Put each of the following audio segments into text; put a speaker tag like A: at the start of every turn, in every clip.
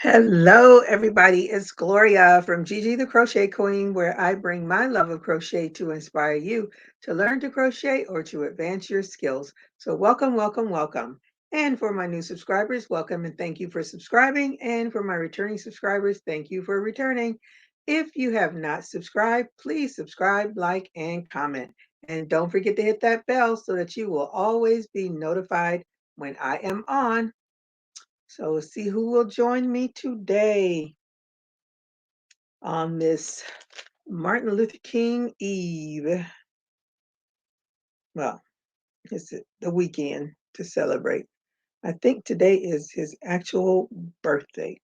A: Hello, everybody. It's Gloria from Gigi the Crochet Queen, where I bring my love of crochet to inspire you to learn to crochet or to advance your skills. So, welcome, welcome, welcome. And for my new subscribers, welcome and thank you for subscribing. And for my returning subscribers, thank you for returning. If you have not subscribed, please subscribe, like, and comment. And don't forget to hit that bell so that you will always be notified when I am on. So let's see who will join me today on this Martin Luther King Eve. Well, it's the weekend to celebrate. I think today is his actual birthday.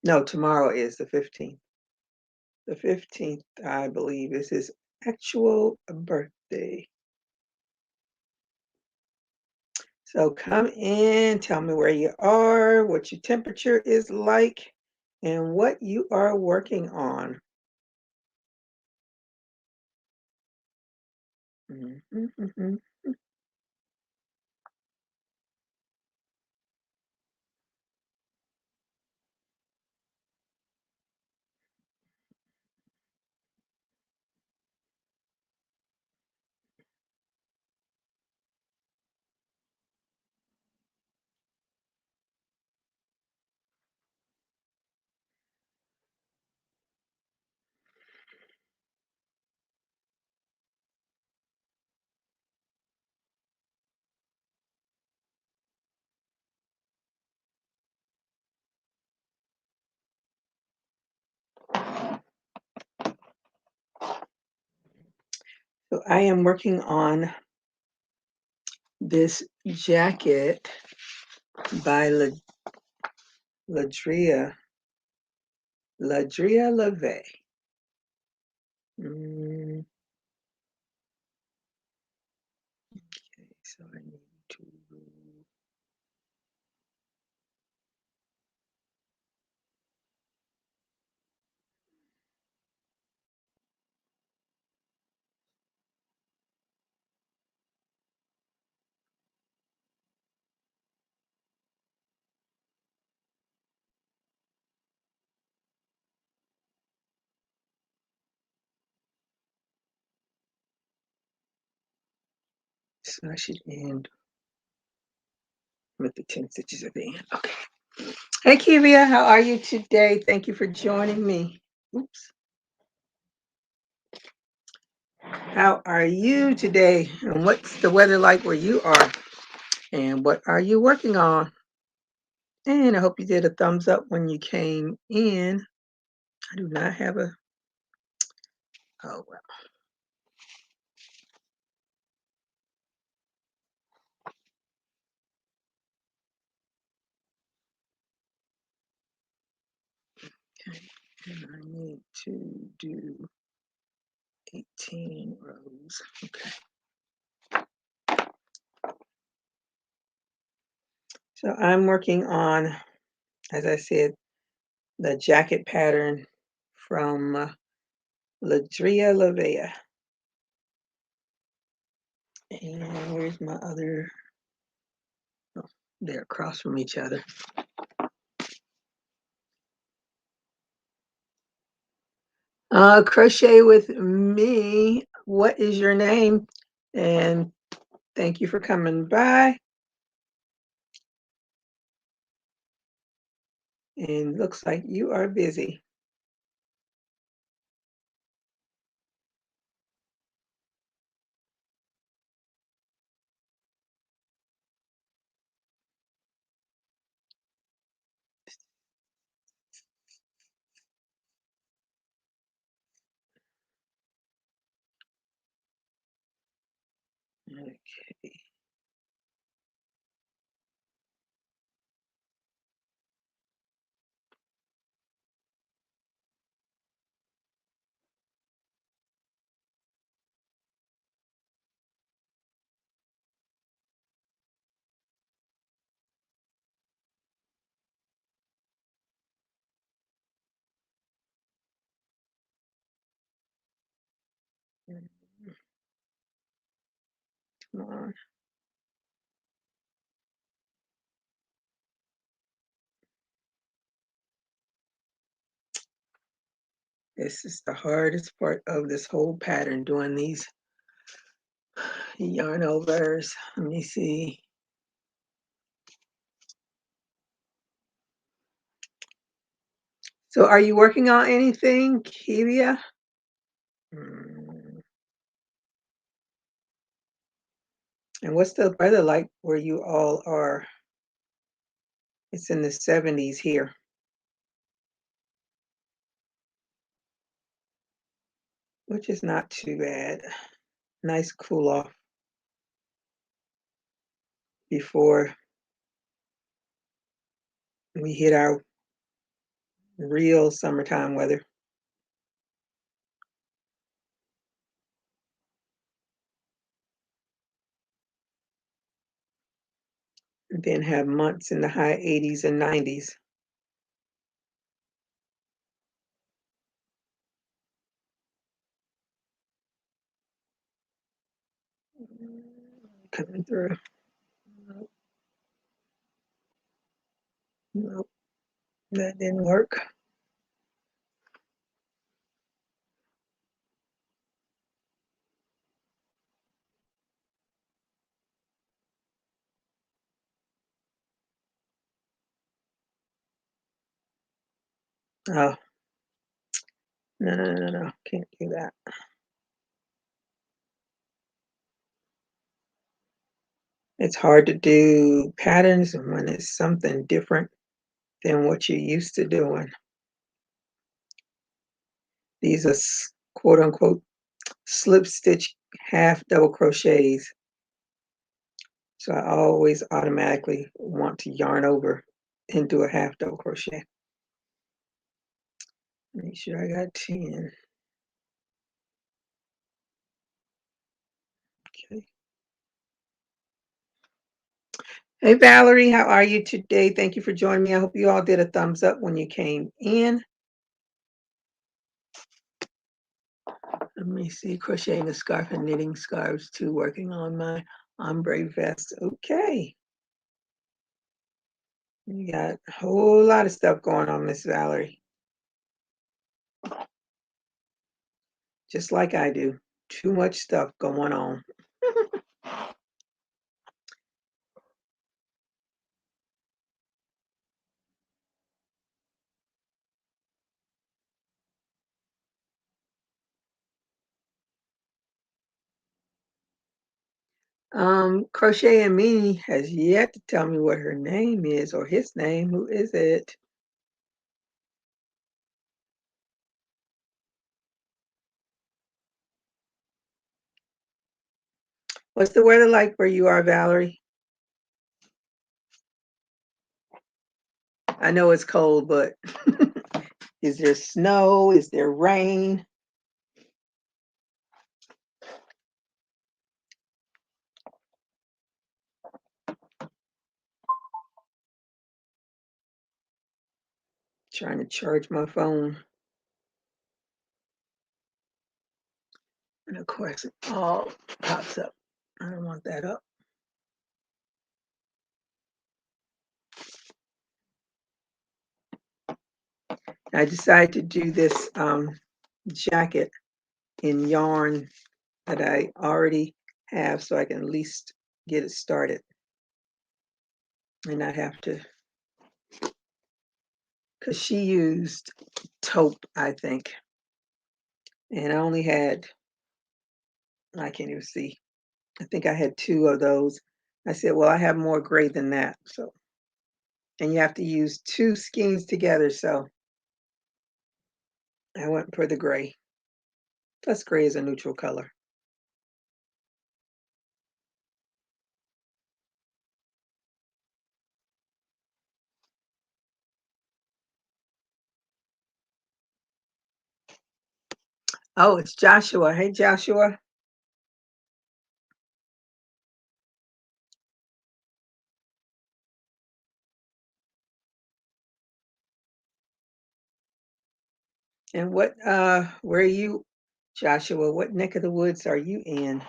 A: No, tomorrow is the 15th. The 15th, I believe, is his actual birthday. So come in, tell me where you are, what your temperature is like, and what you are working on. Mhm. So I am working on this jacket by Ladria LaVey. Okay, so I need to. So I should end with the 10 stitches at the end. Okay. Hey, Kelia, how are you today? Thank you for joining me. Oops. How are you today? And what's the weather like where you are? And what are you working on? And I hope you did a thumbs up when you came in. I do not have a. Oh, well. Okay. And I need to do 18 rows. Okay. So I'm working on, as I said, the jacket pattern from Ladria Lavea. And where's my other? Oh, they're across from each other. Crochet with me. What is your name? And thank you for coming by. And looks like you are busy. Okay. Come on. This is the hardest part of this whole pattern, doing these yarn overs. Let me see. So are you working on anything, Kelia? Mm. And what's the weather like where you all are? It's in the 70s here, which is not too bad. Nice cool off before we hit our real summertime weather. And then have months in the high 80s and 90s. Coming through. Nope, nope, that didn't work. Oh, no, no, no, no, can't do that. It's hard to do patterns when it's something different than what you're used to doing. These are quote unquote slip stitch half double crochets. So I always automatically want to yarn over and do a half double crochet. Make sure I got 10. Okay. Hey Valerie, how are you today? Thank you for joining me. I hope you all did a thumbs up when you came in. Let me see, crocheting a scarf and knitting scarves too, working on my ombre vest. Okay. You got a whole lot of stuff going on, Miss Valerie. Just like I do. Too much stuff going on. Crochet and Me has yet to tell me what her name is or his name. Who is it? What's the weather like where you are, Valerie? I know it's cold, but is there snow? Is there rain? Trying to charge my phone. And of course, it all pops up. I don't want that up. I decided to do this jacket in yarn that I already have so I can at least get it started and not have to, because she used taupe, I think, and I only had, I can't even see, I think I had 2 of those. I said, well, I have more gray than that, so, and you have to use 2 skeins together, so I went for the gray. Plus gray is a neutral color. Oh, it's Joshua. Hey, Joshua. And where are you, Joshua? What neck of the woods are you in?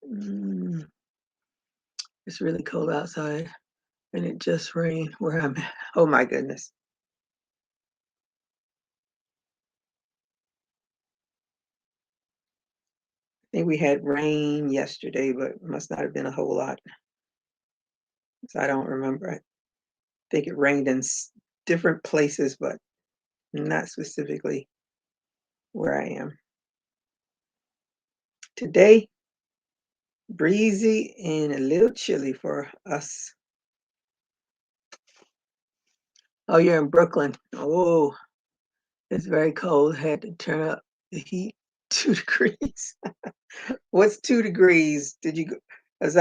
A: Mm, it's really cold outside and it just rained where I'm at. Oh my goodness. I think we had rain yesterday, but it must not have been a whole lot. So I don't remember. I think it rained in different places, but not specifically where I am. Today, breezy and a little chilly for us. Oh, you're in Brooklyn. Oh, it's very cold. Had to turn up the heat 2 degrees. What's 2 degrees? Did you go? As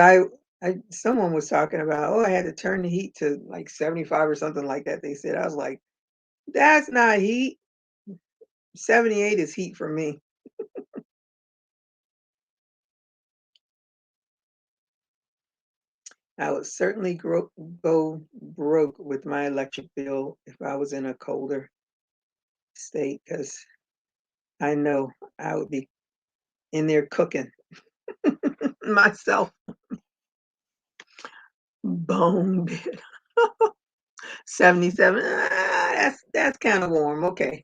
A: someone was talking about, oh, I had to turn the heat to like 75 or something like that. They said, I was like, that's not heat. 78 is heat for me. I would certainly go broke with my electric bill if I was in a colder state because I know I would be in there cooking myself. Bone dead. 77. That's kind of warm. Okay.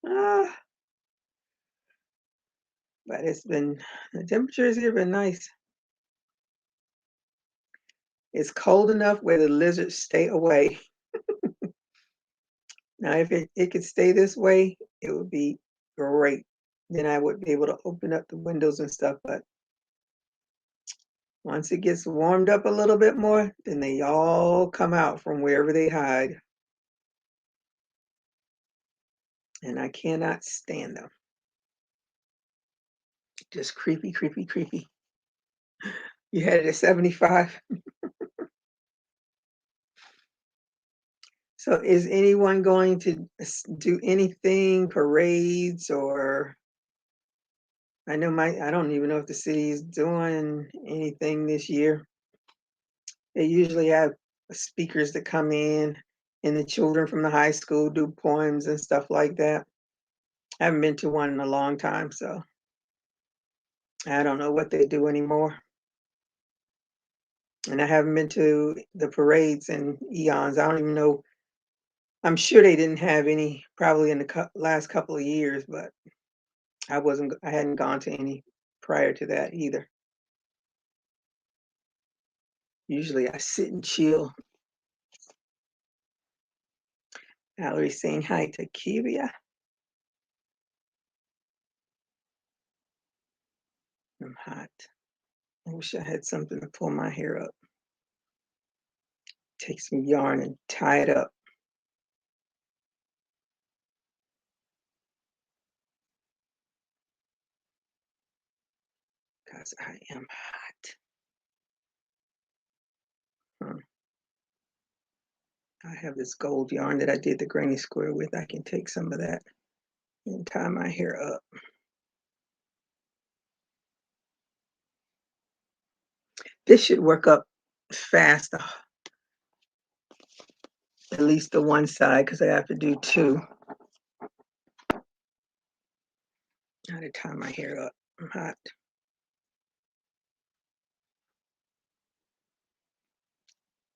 A: Uh, but the temperatures here been nice. It's cold enough where the lizards stay away. Now, if it could stay this way, it would be great. Then I would be able to open up the windows and stuff. But once it gets warmed up a little bit more, then they all come out from wherever they hide. And I cannot stand them. Just creepy, creepy, creepy. You had it at 75. So is anyone going to do anything, parades or I don't even know if the city is doing anything this year. They usually have speakers that come in and the children from the high school do poems and stuff like that. I haven't been to one in a long time, so I don't know what they do anymore. And I haven't been to the parades in eons. I don't even know. I'm sure they didn't have any probably in the last couple of years, but I hadn't gone to any prior to that either. Usually I sit and chill. Valerie saying hi to Kelia. I'm hot. I wish I had something to pull my hair up. Take some yarn and tie it up. Because I am hot. I have this gold yarn that I did the granny square with. I can take some of that and tie my hair up. This should work up fast, at least the one side, because I have to do two. How to tie my hair up. I'm hot.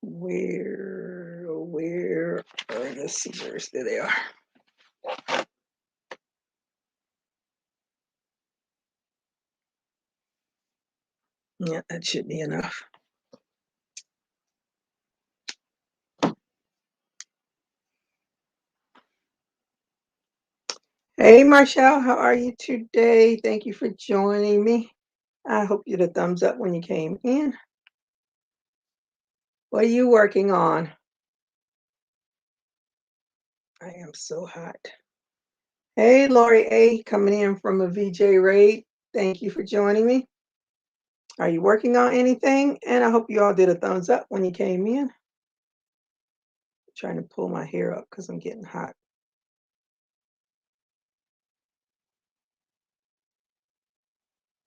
A: Where are the scissors? There they are. Yeah, that should be enough. Hey, Marshall, how are you today? Thank you for joining me. I hope you had a thumbs up when you came in. What are you working on? I am so hot. Hey, Lori A, coming in from a VJ raid. Thank you for joining me. Are you working on anything? And I hope you all did a thumbs up when you came in. I'm trying to pull my hair up because I'm getting hot.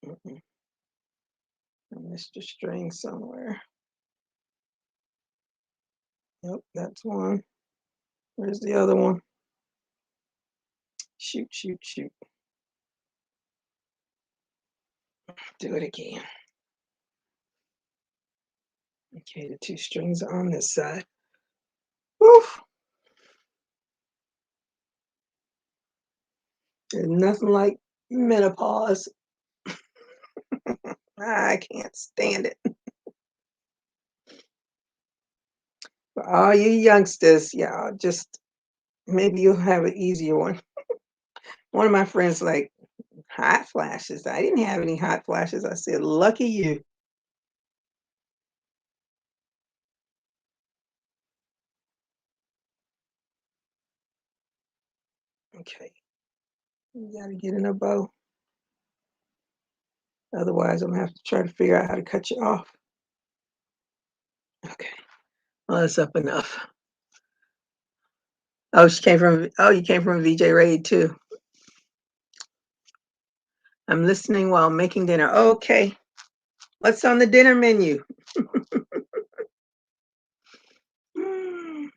A: I missed a string somewhere. Yep, that's one. Where's the other one? Shoot, shoot, shoot. Do it again. Okay, the 2 strings are on this side. Oof. There's nothing like menopause. I can't stand it. For all you youngsters, y'all, just maybe you'll have an easier one. One of my friends like hot flashes. I didn't have any hot flashes. I said, lucky you. Okay, you gotta get in a bow. Otherwise, I'm gonna have to try to figure out how to cut you off. Okay, well, that's up enough. Oh, you came from VJ Raid too. I'm listening while making dinner. Okay, what's on the dinner menu? Mm,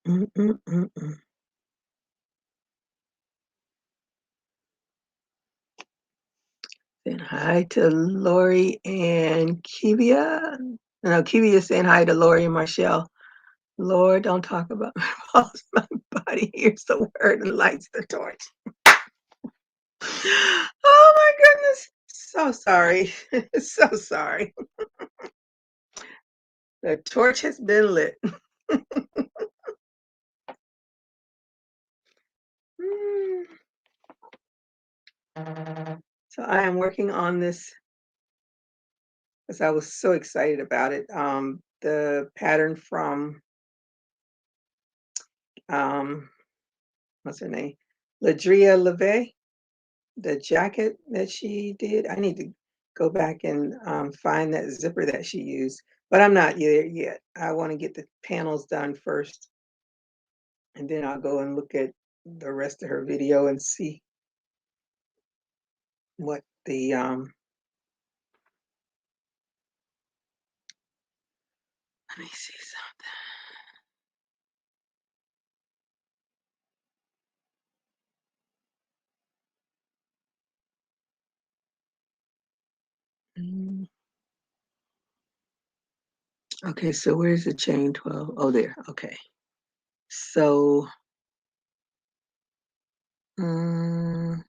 A: mm, mm, mm, mm. Saying hi to Lori and Kelia. No, Kelia saying hi to Lori and Marshall. Lord, don't talk about my boss. My body hears the word and lights the torch. Oh my goodness. So sorry. So sorry. The torch has been lit. So I am working on this because I was so excited about it. The pattern from um, what's her name? Ladria Leve, the jacket that she did. I need to go back and find that zipper that she used, but I'm not there yet. I want to get the panels done first, and then I'll go and look at the rest of her video and see what the let me see something. Okay, so where's the chain 12? Oh, there. Okay. So, um,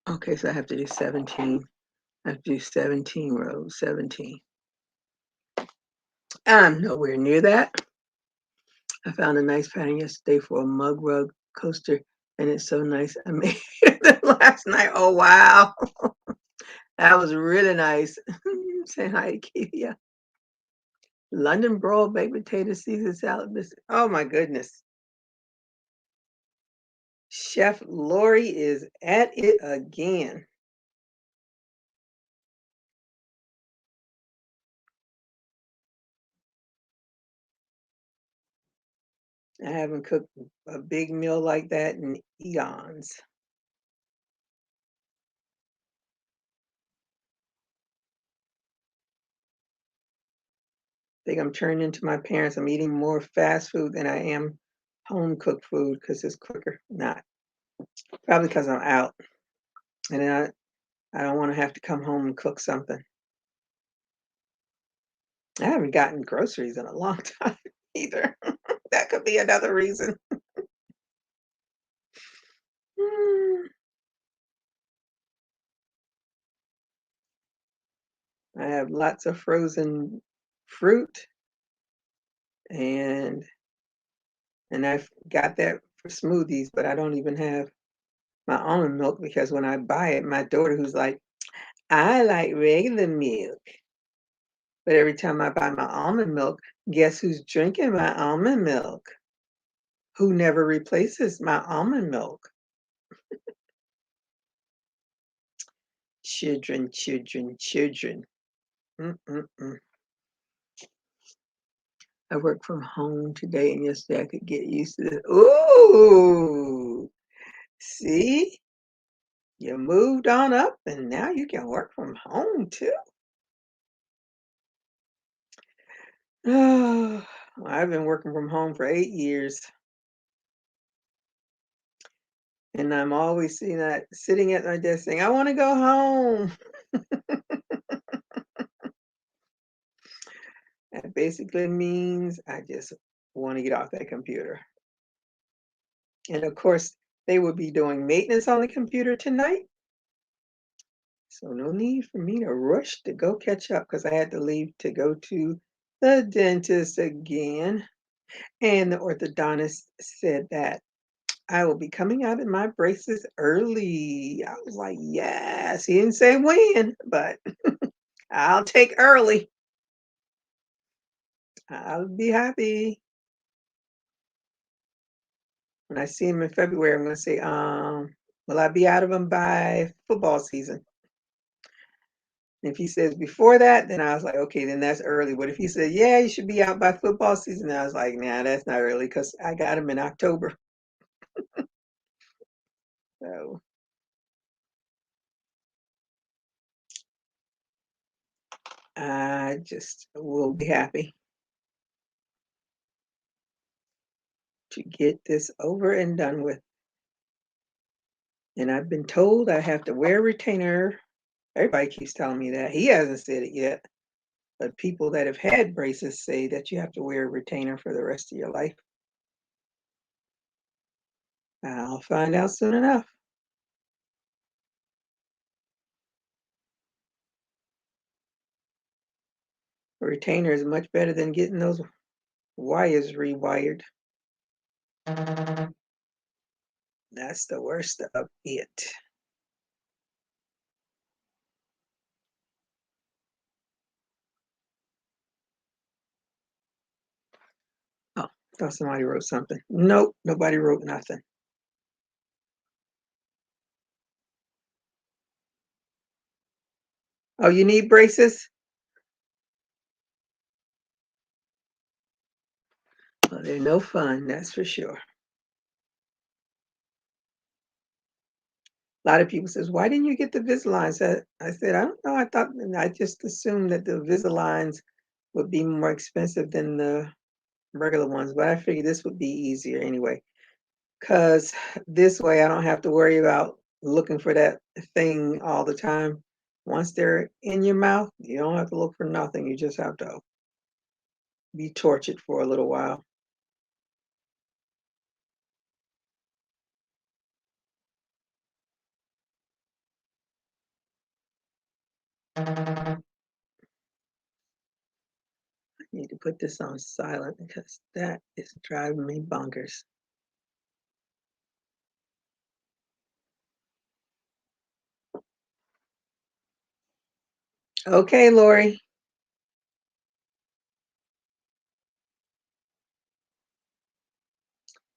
A: okay, so I have to do 17. I have to do 17 rows, 17. I'm nowhere near that. I found a nice pattern yesterday for a mug rug coaster, and it's so nice. I made it last night. Oh, wow. That was really nice. Saying hi to Kelia. London broiled baked potato Caesar salad biscuit. Oh, my goodness. Chef Lori is at it again. I haven't cooked a big meal like that in eons. I think I'm turning into my parents. I'm eating more fast food than I am home cooked food because it's quicker. Not probably because I'm out, and then I don't want to have to come home and cook something. I haven't gotten groceries in a long time either. That could be another reason. Mm, I have lots of frozen fruit, and I've got that for smoothies, but I don't even have my almond milk because when I buy it, my daughter, who's like, I like regular milk. But every time I buy my almond milk, guess who's drinking my almond milk? Who never replaces my almond milk? Children, children, children. Mm-mm-mm. I work from home today, and yesterday I could get used to this. Ooh, See, you moved on up and now you can work from home too. Oh, I've been working from home for 8 years, and I'm always seeing that sitting at my desk saying, I want to go home. That basically means I just want to get off that computer. And of course, they will be doing maintenance on the computer tonight. So no need for me to rush to go catch up because I had to leave to go to the dentist again. And the orthodontist said that I will be coming out in my braces early. I was like, yes. He didn't say when, but I'll take early. I'll be happy. When I see him in February, I'm going to say, will I be out of them by football season? If he says before that, then I was like, okay, then that's early. But if he said, yeah, you should be out by football season, I was like, nah, that's not early because I got him in October. So I just will be happy to get this over and done with. And I've been told I have to wear a retainer. Everybody keeps telling me that. He hasn't said it yet. But people that have had braces say that you have to wear a retainer for the rest of your life. I'll find out soon enough. A retainer is much better than getting those wires rewired. That's the worst of it. Oh, thought somebody wrote something. Nope, nobody wrote nothing. Oh, you need braces? Well, they're no fun, that's for sure. A lot of people says, why didn't you get the Visalines? I said, I don't know. I just assumed that the Visalines would be more expensive than the regular ones, but I figured this would be easier anyway. Because this way I don't have to worry about looking for that thing all the time. Once they're in your mouth, you don't have to look for nothing. You just have to be tortured for a little while. I need to put this on silent because that is driving me bonkers. Okay, Lori.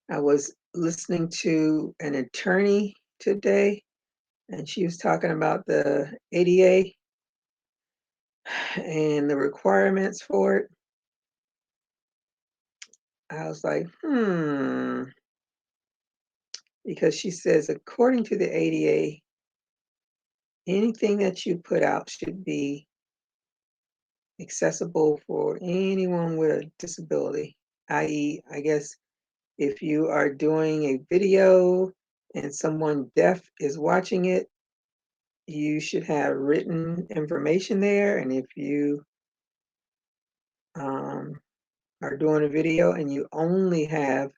A: I was listening to an attorney today, and she was talking about the ADA and the requirements for it. I was like, because she says, according to the ADA, anything that you put out should be accessible for anyone with a disability, i.e., I guess if you are doing a video and someone deaf is watching it, you should have written information there. And if you are doing a video and you only have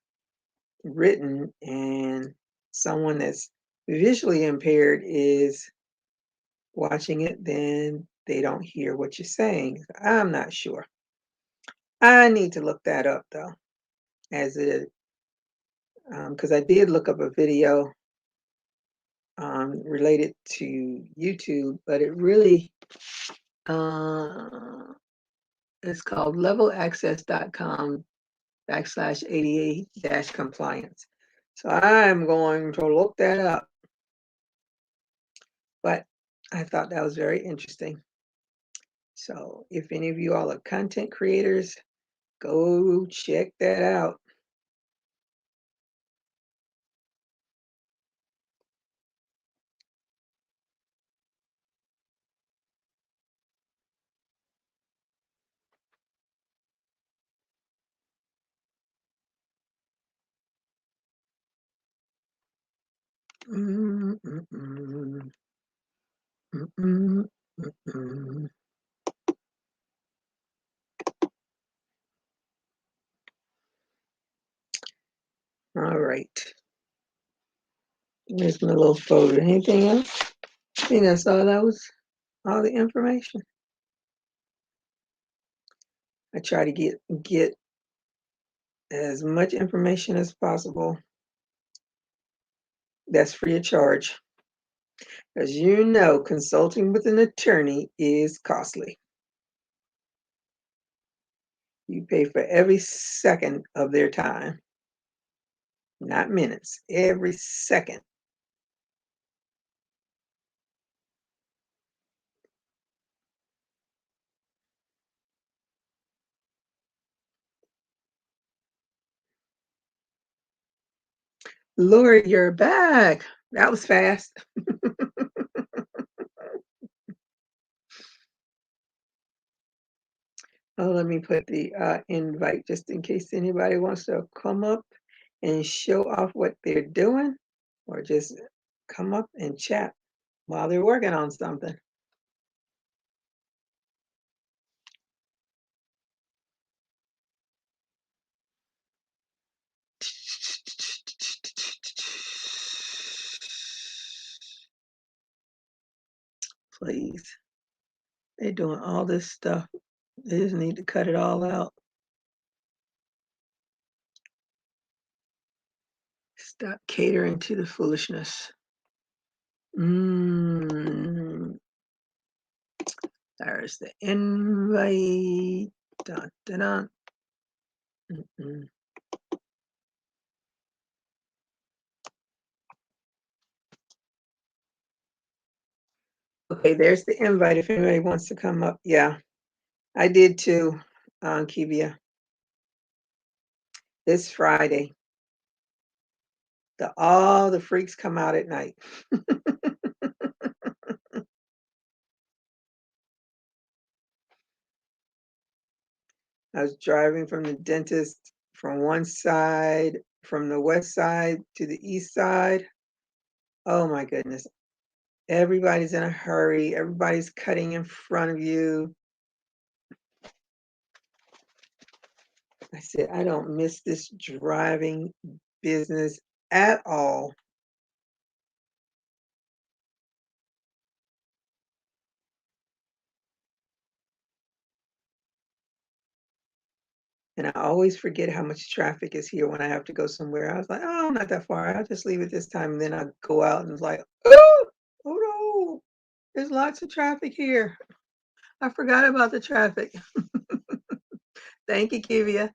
A: written and someone that's visually impaired is watching it, then they don't hear what you're saying. I'm not sure. I need to look that up though, as it because I did look up a video related to YouTube, but it really uh, it's called levelaccess.com/ADA-compliance. So I'm going to look that up. But I thought that was very interesting. So if any of you all are content creators, go check that out. Mm, mm, mm, mm, mm, mm, mm. All right. Here's my little folder. Anything else? I think that's all that was, all the information. I try to get as much information as possible that's free of charge. As you know, consulting with an attorney is costly. You pay for every second of their time, not minutes, every second. Lord, you're back. That was fast. Oh, let me put the invite just in case anybody wants to come up and show off what they're doing or just come up and chat while they're working on something. Please. They're doing all this stuff. They just need to cut it all out. Stop catering to the foolishness. Mm, there's the invite. Dun, dun, dun. Mm-mm. Okay, there's the invite if anybody wants to come up. Yeah, I did too, Kelia. This Friday, all the freaks come out at night. I was driving from the dentist from one side, from the west side to the east side. Oh my goodness. Everybody's in a hurry. Everybody's cutting in front of you. I said, I don't miss this driving business at all. And I always forget how much traffic is here when I have to go somewhere. I was like, oh, not that far. I'll just leave it this time. And then I go out and it's like, oh no, there's lots of traffic here. I forgot about the traffic. Thank you, Kivia.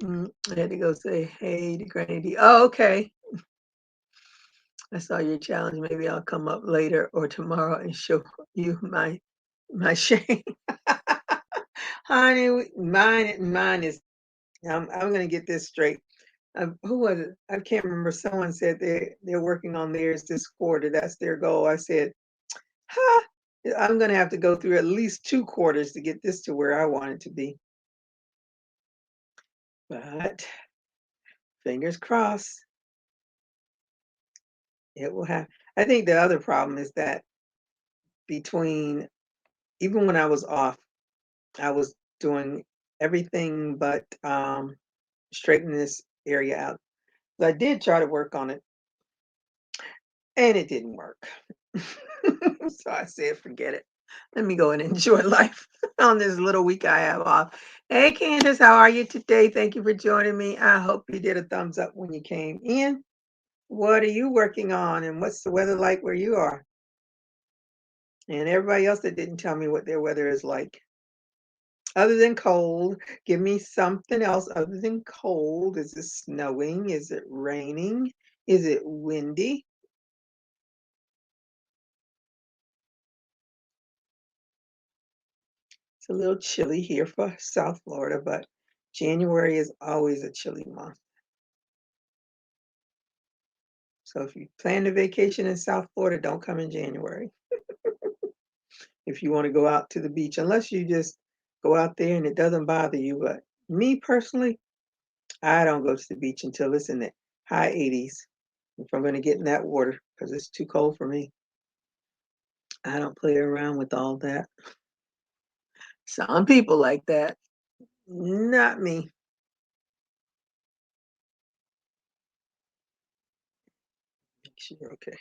A: I had to go say hey to Granny D. Oh, okay. I saw your challenge. Maybe I'll come up later or tomorrow and show you my shame. Honey, mine is. I'm gonna get this straight. Who was it? I can't remember. Someone said they're working on theirs this quarter. That's their goal. I said, huh, I'm gonna have to go through at least 2 quarters to get this to where I want it to be. But fingers crossed, it will have. I think the other problem is that between even when I was off, I was doing everything but straighten this area out. So I did try to work on it, and it didn't work. So I said, forget it. Let me go and enjoy life on this little week I have off. Hey, Candice, how are you today? Thank you for joining me. I hope you did a thumbs up when you came in. What are you working on, and what's the weather like where you are? And everybody else that didn't tell me what their weather is like. Other than cold, give me something else other than cold. Is it snowing? Is it raining? Is it windy? It's a little chilly here for South Florida, but January is always a chilly month. So if you plan a vacation in South Florida, don't come in January. If you want to go out to the beach, unless you just go out there and it doesn't bother you. But me personally, I don't go to the beach until it's in the high 80s if I'm going to get in that water because it's too cold for me. I don't play around with all that. Some people like that. Not me. Make sure you're okay.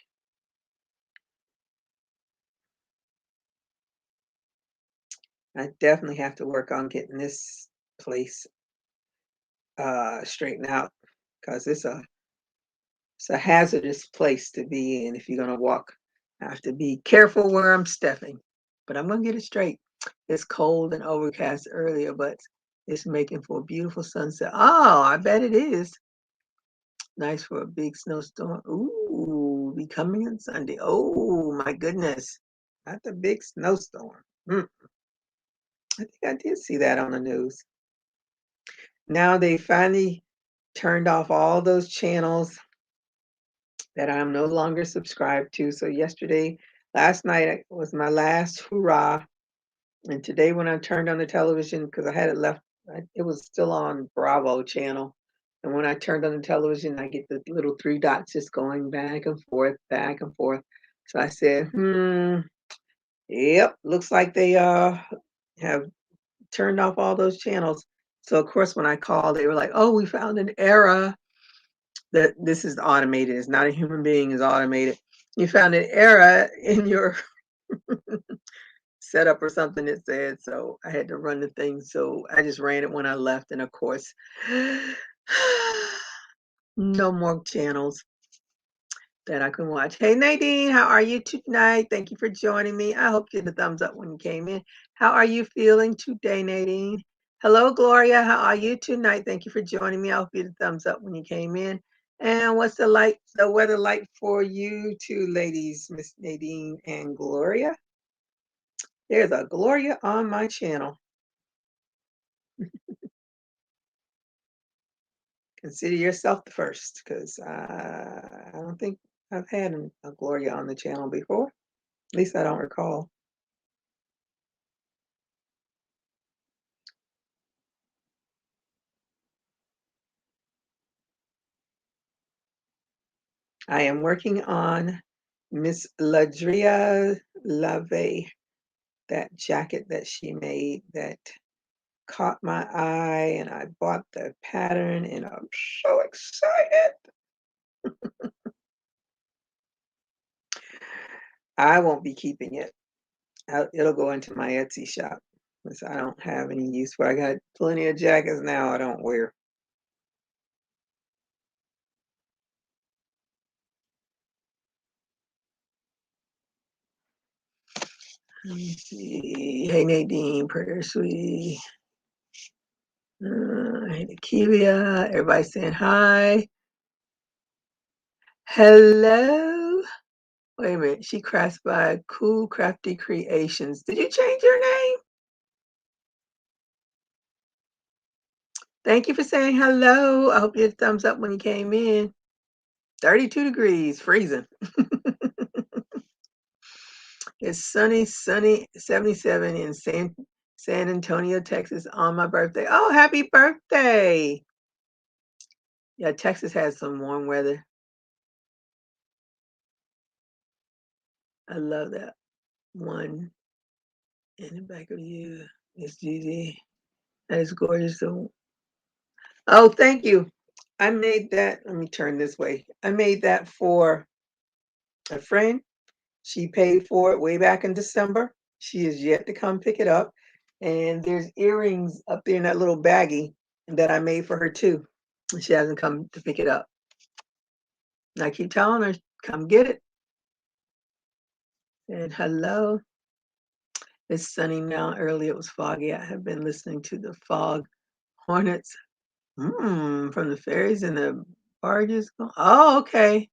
A: I definitely have to work on getting this place straightened out because it's a hazardous place to be in if you're gonna walk. I have to be careful where I'm stepping, but I'm gonna get it straight. It's cold and overcast earlier, but it's making for a beautiful sunset. Oh, I bet it is. Nice for a big snowstorm. Ooh, be coming on Sunday. Oh my goodness. Not the big snowstorm. I think I did see that on the news. Now they finally turned off all those channels that I'm no longer subscribed to. So last night was my last hurrah. And today when I turned on the television, because I had it left, it was still on Bravo channel. And when I turned on the television, I get the little three dots just going back and forth, back and forth. So I said, yep, looks like they have turned off all those channels. So of course when I called, they were like, oh, we found an error. That this is automated. It's not a human being, it's automated. You found an error in your setup or something, it said. So I had to run the thing. So I just ran it when I left. And of course, no more channels that I can watch. Hey, Nadine, how are you tonight? Thank you for joining me. I hope you did a thumbs up when you came in. How are you feeling today, Nadine? Hello, Gloria. How are you tonight? Thank you for joining me. I hope you did a thumbs up when you came in. And what's the weather like for you two ladies, Miss Nadine and Gloria? There's a Gloria on my channel. Consider yourself the first, because I don't think I've had a Gloria on the channel before. At least I don't recall. I am working on Miss Ladria Lave, that jacket that she made that caught my eye, and I bought the pattern, and I'm so excited. I won't be keeping it. It'll go into my Etsy shop because I don't have any use for it. I got plenty of jackets now I don't wear. Let me see. Hey, Nadine, prayer sweetie. Hey, Kelia. Everybody saying hi. Hello. Wait a minute. She crafts by Cool Crafty Creations. Did you change your name? Thank you for saying hello. I hope you had a thumbs up when you came in. 32 degrees, freezing. It's sunny, 77 in San Antonio, Texas on my birthday. Oh, happy birthday. Yeah, Texas has some warm weather. I love that one in the back of you. It's Gigi. That is gorgeous. Oh, thank you. I made that. Let me turn this way. I made that for a friend. She paid for it way back in December. She is yet to come pick it up. And there's earrings up there in that little baggie that I made for her too. She hasn't come to pick it up. And I keep telling her, come get it. And hello. It's sunny now. Earlier it was foggy. I have been listening to the fog hornets from the ferries and the barges. Oh, okay.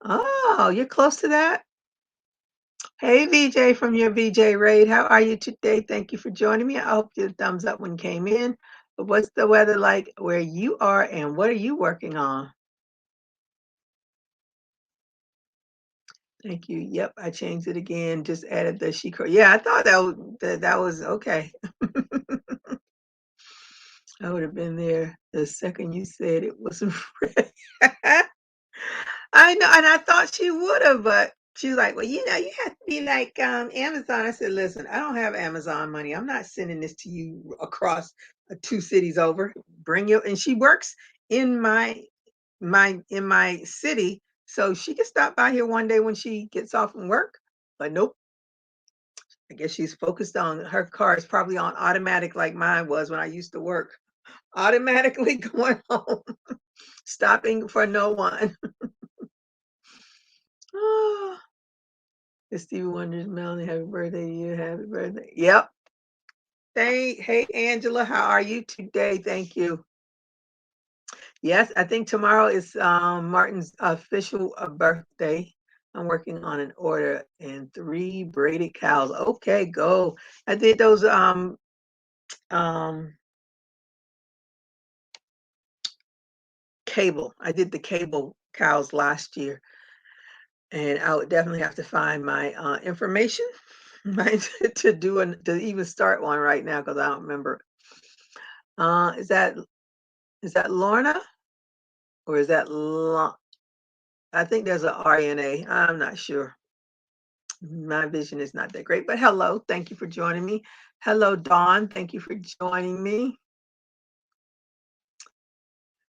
A: Oh, you're close to that? Hey, VJ from your VJ Raid. How are you today? Thank you for joining me. I hope you thumbs up when you came in. But what's the weather like where you are and what are you working on? Thank you. Yep, I changed it again. Just added the she. Yeah, I thought that was okay. I would have been there the second you said it wasn't ready. I know, and I thought she would have, but she was like, "Well, you have to be like Amazon." I said, "Listen, I don't have Amazon money. I'm not sending this to you across 2 cities over. Bring your." And she works in my city, so she can stop by here one day when she gets off from work. But nope, I guess she's focused on her car is probably on automatic like mine was when I used to work. Automatically going home, stopping for no one. It's Stevie Wonder's Melanie, happy birthday to you, happy birthday. Yep. Hey, Angela, how are you today? Thank you. Yes, I think tomorrow is Martin's official birthday. I'm working on an order and 3 braided cows. Okay, go. I did those um cable. I did the cable cows last year, and I would definitely have to find my information my, to even start one right now because I don't remember. Is that Lorna or is that I think there's a RNA. I'm not sure. My vision is not that great, but hello. Thank you for joining me. Hello, Dawn. Thank you for joining me.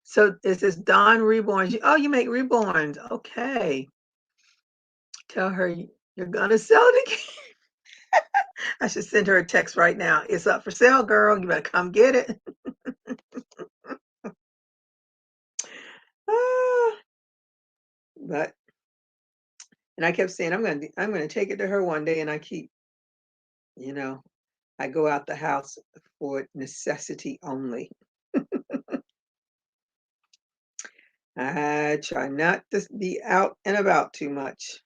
A: So is this Dawn Reborns? Oh, you make reborns. Okay. Tell her you're gonna sell it again. I should send her a text right now. It's up for sale, girl. You better come get it. Ah, but and I kept saying I'm gonna take it to her one day, and I keep, you know, I go out the house for necessity only. I try not to be out and about too much.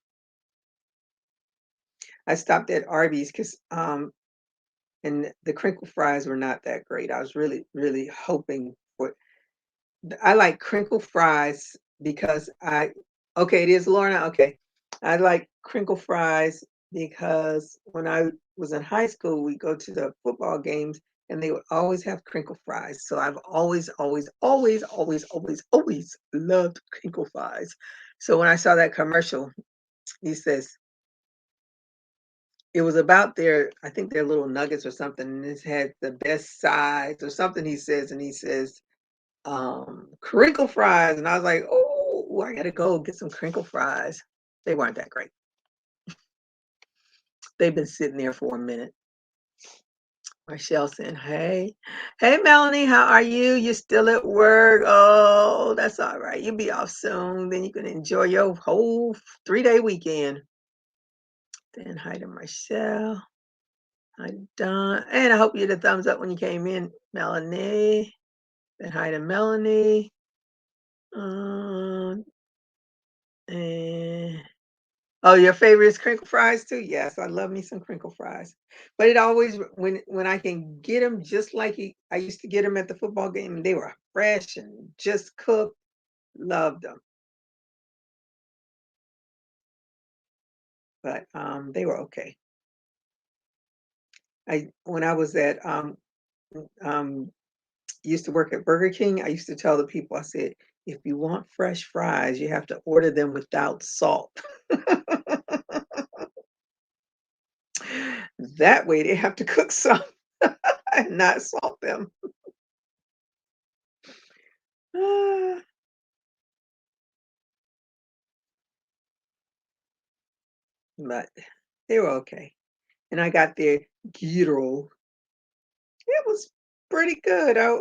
A: I stopped at Arby's because and the crinkle fries were not that great. I was really, really hoping for. I like crinkle fries because okay, it is Lorna. Okay. I like crinkle fries because when I was in high school, we go to the football games and they would always have crinkle fries. So I've always, always, always, always, always, always loved crinkle fries. So when I saw that commercial, he says it was about I think their little nuggets or something, and this had the best size or something he says, and he says, crinkle fries, and I was like, "Oh, I gotta go get some crinkle fries." They weren't that great. They've been sitting there for a minute. Michelle saying, hey, Melanie, how are you? You still at work? Oh, that's all right. You'll be off soon. Then you can enjoy your whole 3-day weekend." Then hi to Michelle. Hi, Don. And I hope you had a thumbs up when you came in, Melanie. Then hi to Melanie. And oh, your favorite is crinkle fries too? Yes, I love me some crinkle fries. But it always when I can get them just like I used to get them at the football game, and they were fresh and just cooked. Loved them. But they were okay. When I was at um used to work at Burger King, I used to tell the people, I said, if you want fresh fries, you have to order them without salt. That way they have to cook some and not salt them. Ah, but they were okay. And I got their gyro. It was pretty good. I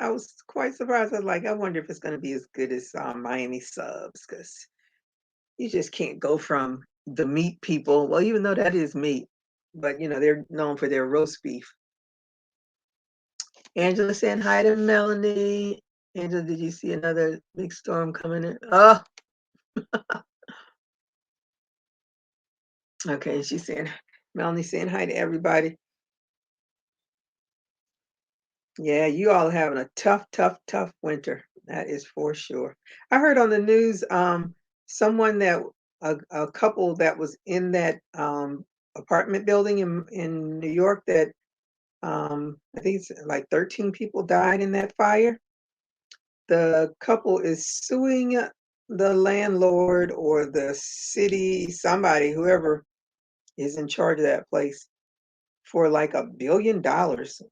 A: was quite surprised. I was like, I wonder if it's going to be as good as Miami subs because you just can't go from the meat people. Well, even though that is meat, but they're known for their roast beef. Angela saying hi to Melanie. Angela, did you see another big storm coming in? Oh, okay. She's saying, Melanie saying hi to everybody. Yeah, you all having a tough, tough, tough winter. That is for sure. I heard on the news, someone a couple that was in that apartment building in New York that I think it's like 13 people died in that fire. The couple is suing the landlord or the city, somebody, whoever is in charge of that place, for like $1 billion,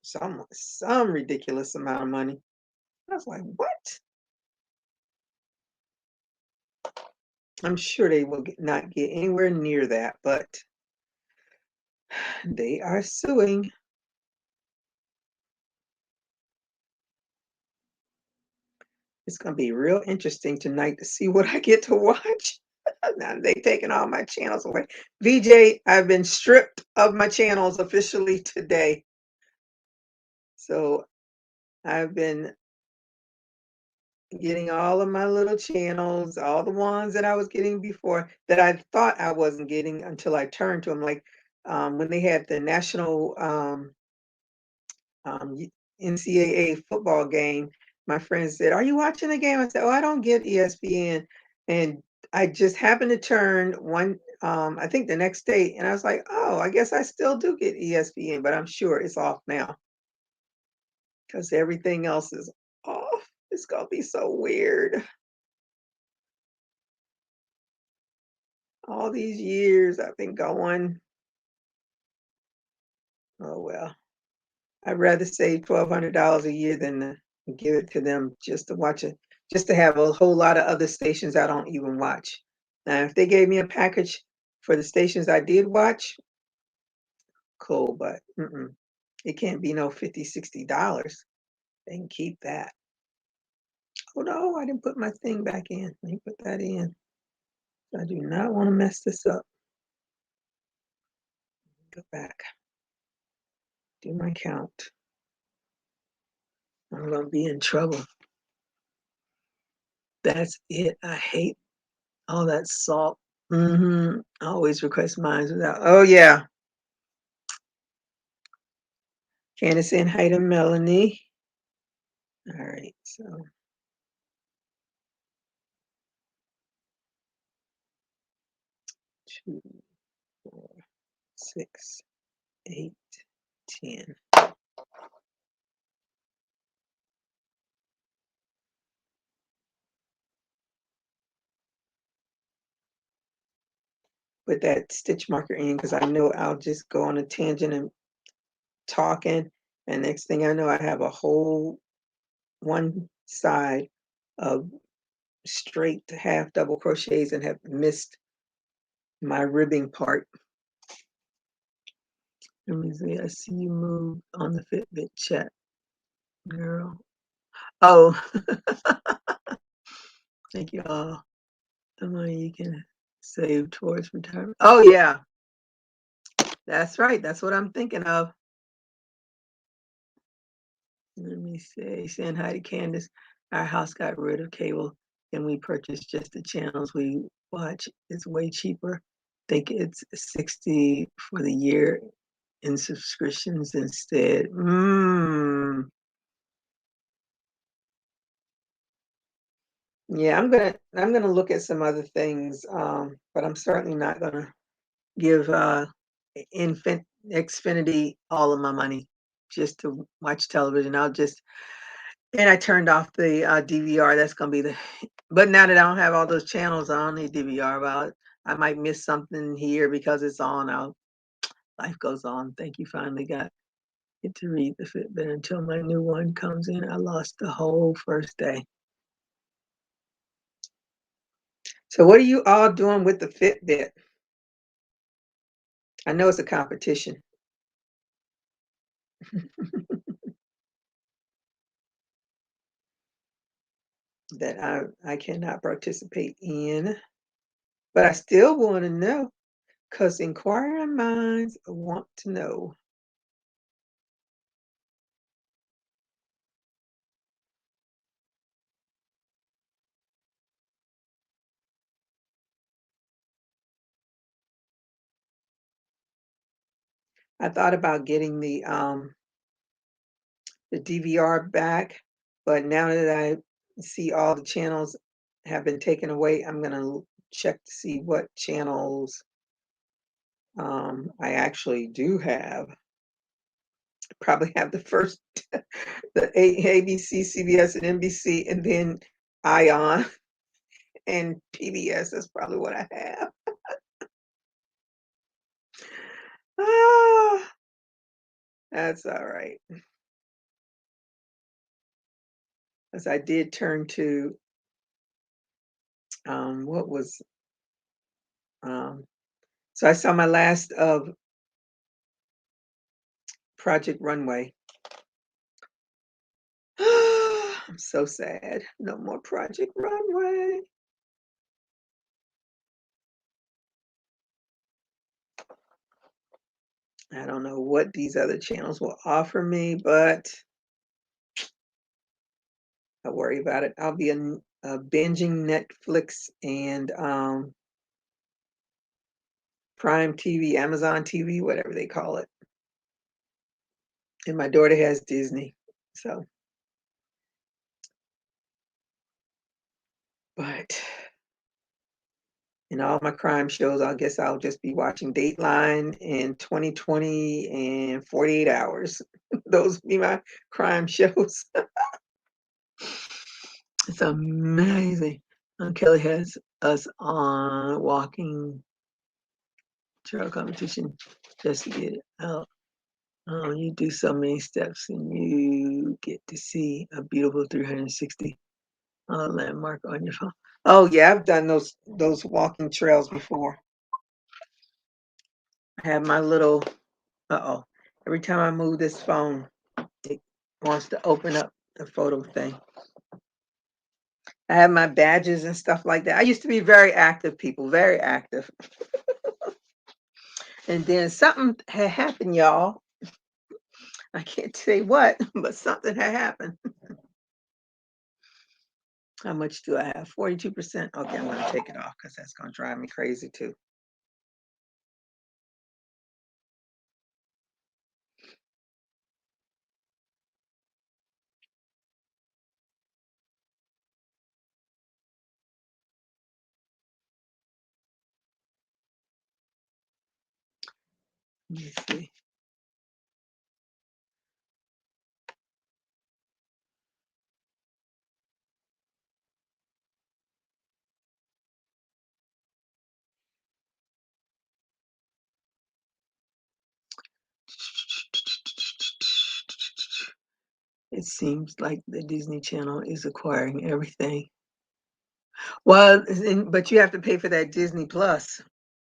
A: some ridiculous amount of money. I was like, what? I'm sure they will not get anywhere near that, but they are suing. It's going to be real interesting tonight to see what I get to watch. Now they taking all my channels away. VJ, I've been stripped of my channels officially today. So I've been getting all of my little channels, all the ones that I was getting before that I thought I wasn't getting until I turned to them. Like when they had the national um, NCAA football game, my friend said, "Are you watching the game?" I said, "Oh, I don't get ESPN." And I just happened to turn one, I think the next day, and I was like, "Oh, I guess I still do get ESPN, but I'm sure it's off now because everything else is off." It's gonna be so weird. All these years I've been going. Oh well. I'd rather save $1,200 a year than to give it to them just to watch it, just to have a whole lot of other stations I don't even watch. Now, if they gave me a package for the stations I did watch, cool, but it can't be no $50, $60. They can keep that. Oh no, I didn't put my thing back in. Let me put that in. I do not want to mess this up. Go back. Do my count. I'm gonna be in trouble. That's it. I hate all that salt. I always request mine without. Oh yeah, Candice and hi to Melanie. All right, so 2, 4, 6, 8, 10. Put that stitch marker in because I know I'll just go on a tangent and talking, and next thing I know, I have a whole one side of straight half double crochets and have missed my ribbing part. Let me see. I see you move on the Fitbit chat, girl. Oh, thank you all. The money you can save towards retirement. Oh yeah, that's right. That's what I'm thinking of. Let me see. Saying hi to Candice. Our house got rid of cable and we purchased just the channels we watch. It's way cheaper. I think it's 60 for the year in subscriptions instead. Yeah, I'm gonna look at some other things, but I'm certainly not gonna give Xfinity all of my money just to watch television. And I turned off the DVR. That's gonna be the. But now that I don't have all those channels, I don't need DVR. Well, I might miss something here because it's on. Life goes on. Thank you. Finally get to read the Fitbit until my new one comes in. I lost the whole first day. So what are you all doing with the Fitbit? I know it's a competition that I cannot participate in, but I still want to know because inquiring minds want to know. I thought about getting the DVR back, but now that I see all the channels have been taken away, I'm gonna check to see what channels I actually do have. Probably have the first, the ABC, CBS, and NBC, and then Ion, and PBS. That's probably what I have. Ah, that's all right. As I did turn to what was um so I saw my last of Project Runway. I'm so sad. No more Project Runway. I don't know what these other channels will offer me, but I'll worry about it. I'll be binging Netflix and Prime TV, Amazon TV, whatever they call it. And my daughter has Disney. So, but in all my crime shows, I guess I'll just be watching Dateline and 2020 and 48 Hours. Those be my crime shows. It's amazing. Kelly has us on walking trail competition just to get it out. Oh, you do so many steps and you get to see a beautiful 360 landmark on your phone. Oh yeah, I've done those walking trails before. I have my little every time I move this phone, it wants to open up the photo thing. I have my badges and stuff like that. I used to be very active, people, very active. And then something had happened, y'all. I can't say what, but something had happened. How much do I have? 42%. Okay, I'm going to take it off because that's going to drive me crazy too. Let me see. It seems like the Disney Channel is acquiring everything. Well, but you have to pay for that Disney Plus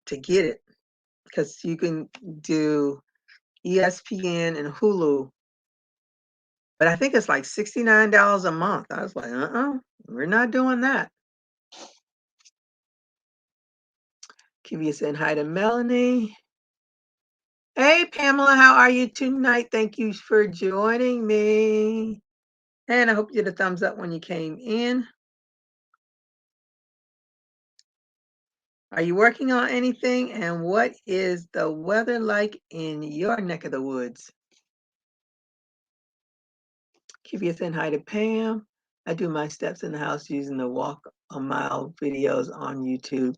A: to get it because you can do ESPN and Hulu. But I think it's like $69 a month. I was like, we're not doing that. Kelia saying hi to Melanie. Hey, Pamela, how are you tonight? Thank you for joining me. And I hope you did a thumbs up when you came in. Are you working on anything? And what is the weather like in your neck of the woods? Kelia saying hi to Pam. I do my steps in the house using the walk a mile videos on YouTube.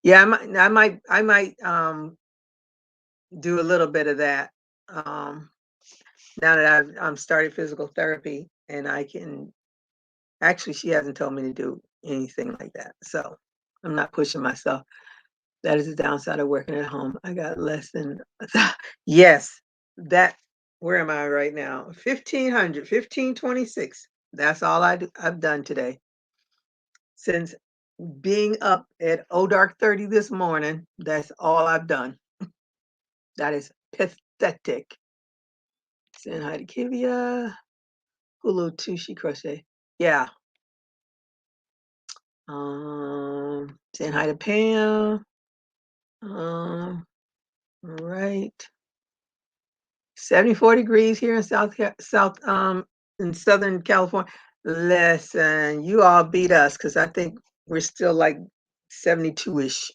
A: Yeah, I might do a little bit of that. Now that I've started physical therapy and I can actually, she hasn't told me to do anything like that. So I'm not pushing myself. That is the downside of working at home. I got less than, yes, that, where am I right now? 1526. That's all I've done today. Since being up at dark 30 this morning, that's all I've done. That is pathetic. Saying hi to Kelia. Hulu Tushi Crochet. Yeah. Saying hi to Pam. Right. 74 degrees here in in Southern California. Listen, you all beat us because I think we're still like 72-ish.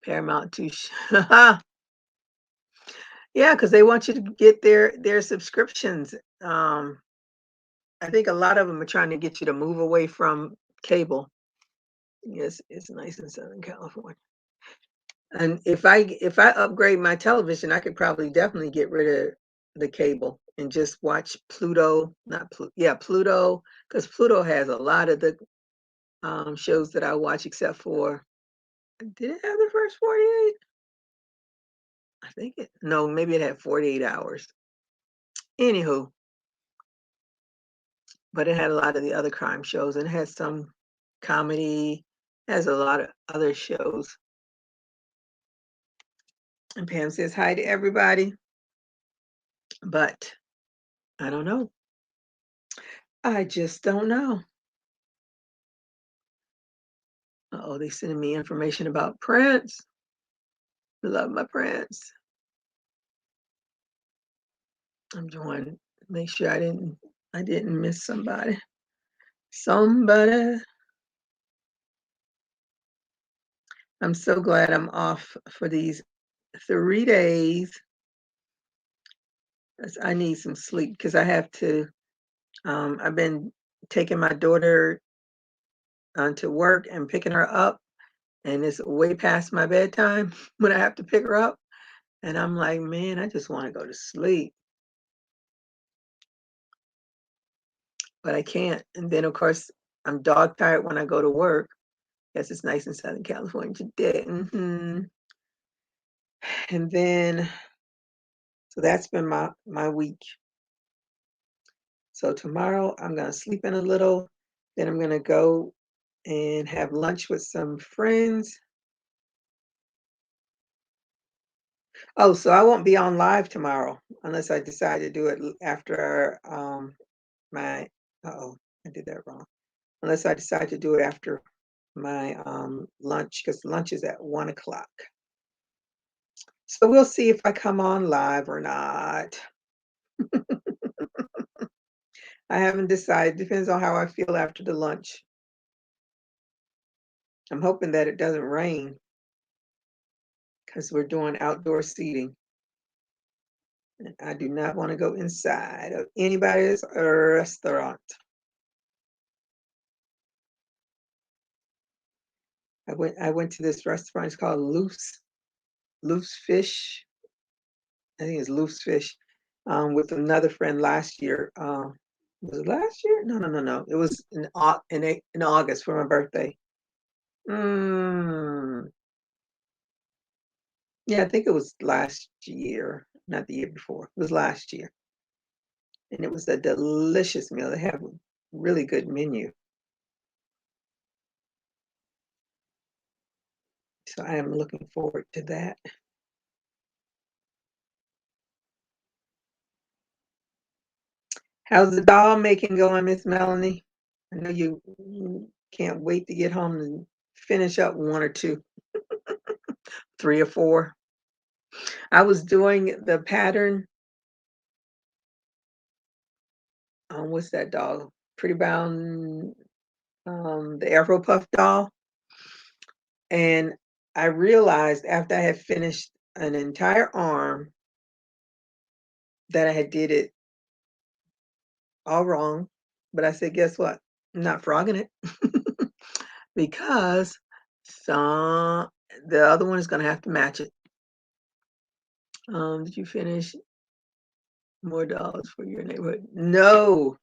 A: Paramount Tush. Yeah, because they want you to get their subscriptions. I think a lot of them are trying to get you to move away from cable. Yes, it's nice in Southern California. And if I upgrade my television, I could probably definitely get rid of the cable and just watch Pluto, not Pluto, yeah, Pluto, because Pluto has a lot of the shows that I watch, except for, did it have the first 48? I think no, maybe it had 48 hours. Anywho, but it had a lot of the other crime shows, and it had some comedy, has a lot of other shows. And Pam says hi to everybody, but I don't know. I just don't know. Oh, they sending me information about Prince. I love my Prince. I'm trying to make sure I didn't miss somebody. Somebody. I'm so glad I'm off for these 3 days. I need some sleep because I have to. I've been taking my daughter to work and picking her up, and it's way past my bedtime when I have to pick her up. And I'm like, man, I just want to go to sleep, but I can't. And then, of course, I'm dog tired when I go to work. Yes, it's nice in Southern California today. And then, so that's been my week. So tomorrow I'm gonna sleep in a little. Then I'm gonna go and have lunch with some friends. Oh, so I won't be on live tomorrow unless I decide to do it after my. Uh-oh, I did that wrong. Unless I decide to do it after my lunch, because lunch is at 1 o'clock. So we'll see if I come on live or not. I haven't decided. Depends on how I feel after the lunch. I'm hoping that it doesn't rain because we're doing outdoor seating. And I do not want to go inside of anybody's restaurant. I went to this restaurant. It's called Loose Fish. I think it's Loose Fish. With another friend last year. Was it last year? No. It was in August for my birthday. Yeah, I think it was last year, not the year before. It was last year. And it was a delicious meal. They have a really good menu. So I am looking forward to that. How's the doll making going, Miss Melanie? I know you can't wait to get home and finish up one or two, 3 or 4. I was doing the pattern. What's that doll? Pretty Bound, the Afro Puff doll. And I realized after I had finished an entire arm that I had did it all wrong. But I said, guess what? I'm not frogging it because some the other one is going to have to match it. Did you finish more dolls for your neighborhood? No,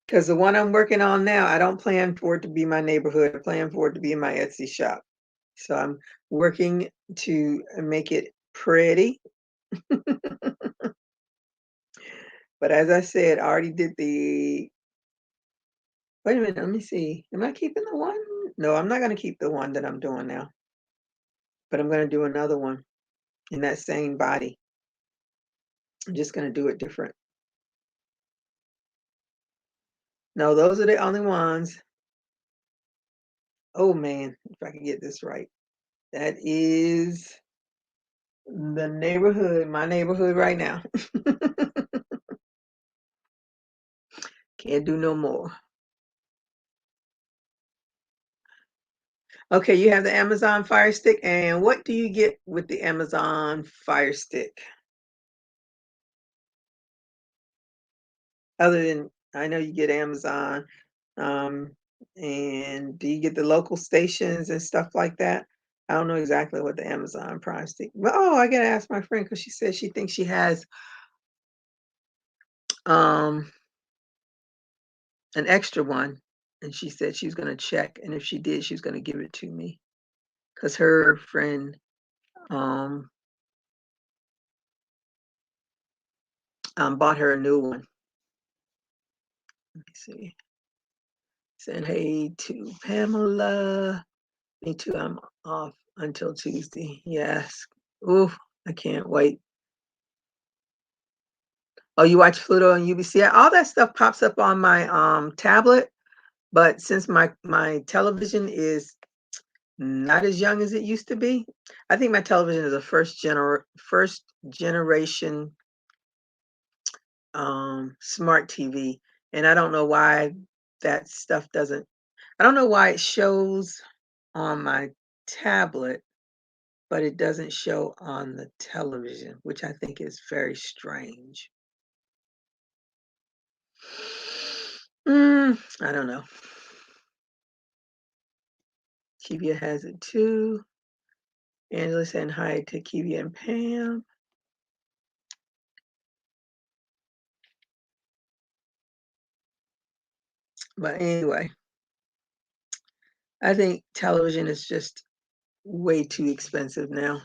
A: because the one I'm working on now, I don't plan for it to be my neighborhood. I plan for it to be in my Etsy shop. So I'm working to make it pretty. But as I said, I already did the. Wait a minute, let me see. Am I keeping the one? No, I'm not going to keep the one that I'm doing now. But I'm going to do another one in that same body. I'm just going to do it different. No, those are the only ones. Oh man, if I can get this right. That is the neighborhood, my neighborhood right now. Can't do no more. Okay, you have the Amazon Fire Stick, and what do you get with the Amazon Fire Stick? Other than, I know you get Amazon, and do you get the local stations and stuff like that? I don't know exactly what the Amazon Prime Stick. But I gotta ask my friend because she says she thinks she has um an extra one. and she said she was going to check, and if she did, she was going to give it to me because her friend um, bought her a new one. Let me see. Saying hey to Pamela. Me too. I'm off until Tuesday. Yes. Ooh, I can't wait. Oh, you watch Pluto and UBC? All that stuff pops up on my tablet, but since my television is not as young as it used to be, I think my television is a first generation smart TV, and I don't know why that stuff doesn't. I don't know why it shows on my tablet, but it doesn't show on the television, which I think is very strange. I don't know. Kelia has it too. Angela saying hi to Kelia and Pam. But anyway, I think television is just way too expensive now.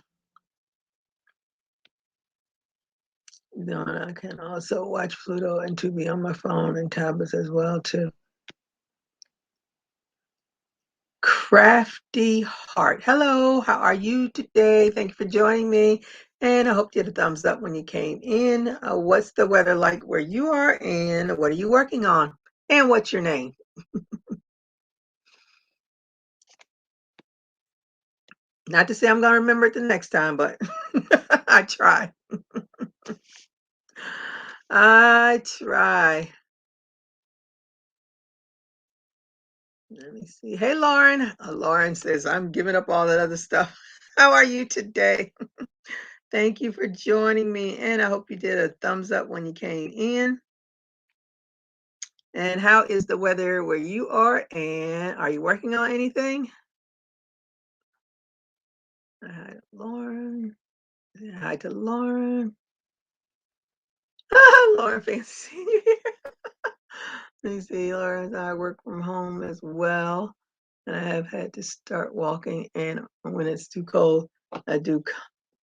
A: I can also watch Pluto and Tubi on my phone and tablets as well too. Crafty Heart. Hello, how are you today? Thank you for joining me. And I hope you had a thumbs up when you came in. What's the weather like where you are and what are you working on? And what's your name? Not to say I'm going to remember it the next time, but I try. I try. Let me see. Hey, Lauren. Lauren says, I'm giving up all that other stuff. How are you today? Thank you for joining me. And I hope you did a thumbs up when you came in. And how is the weather where you are? And are you working on anything? Hi to Lauren. Hi to Lauren. Lauren, fancy seeing you here. Let me see, Lauren. I work from home as well. And I have had to start walking. And when it's too cold, I do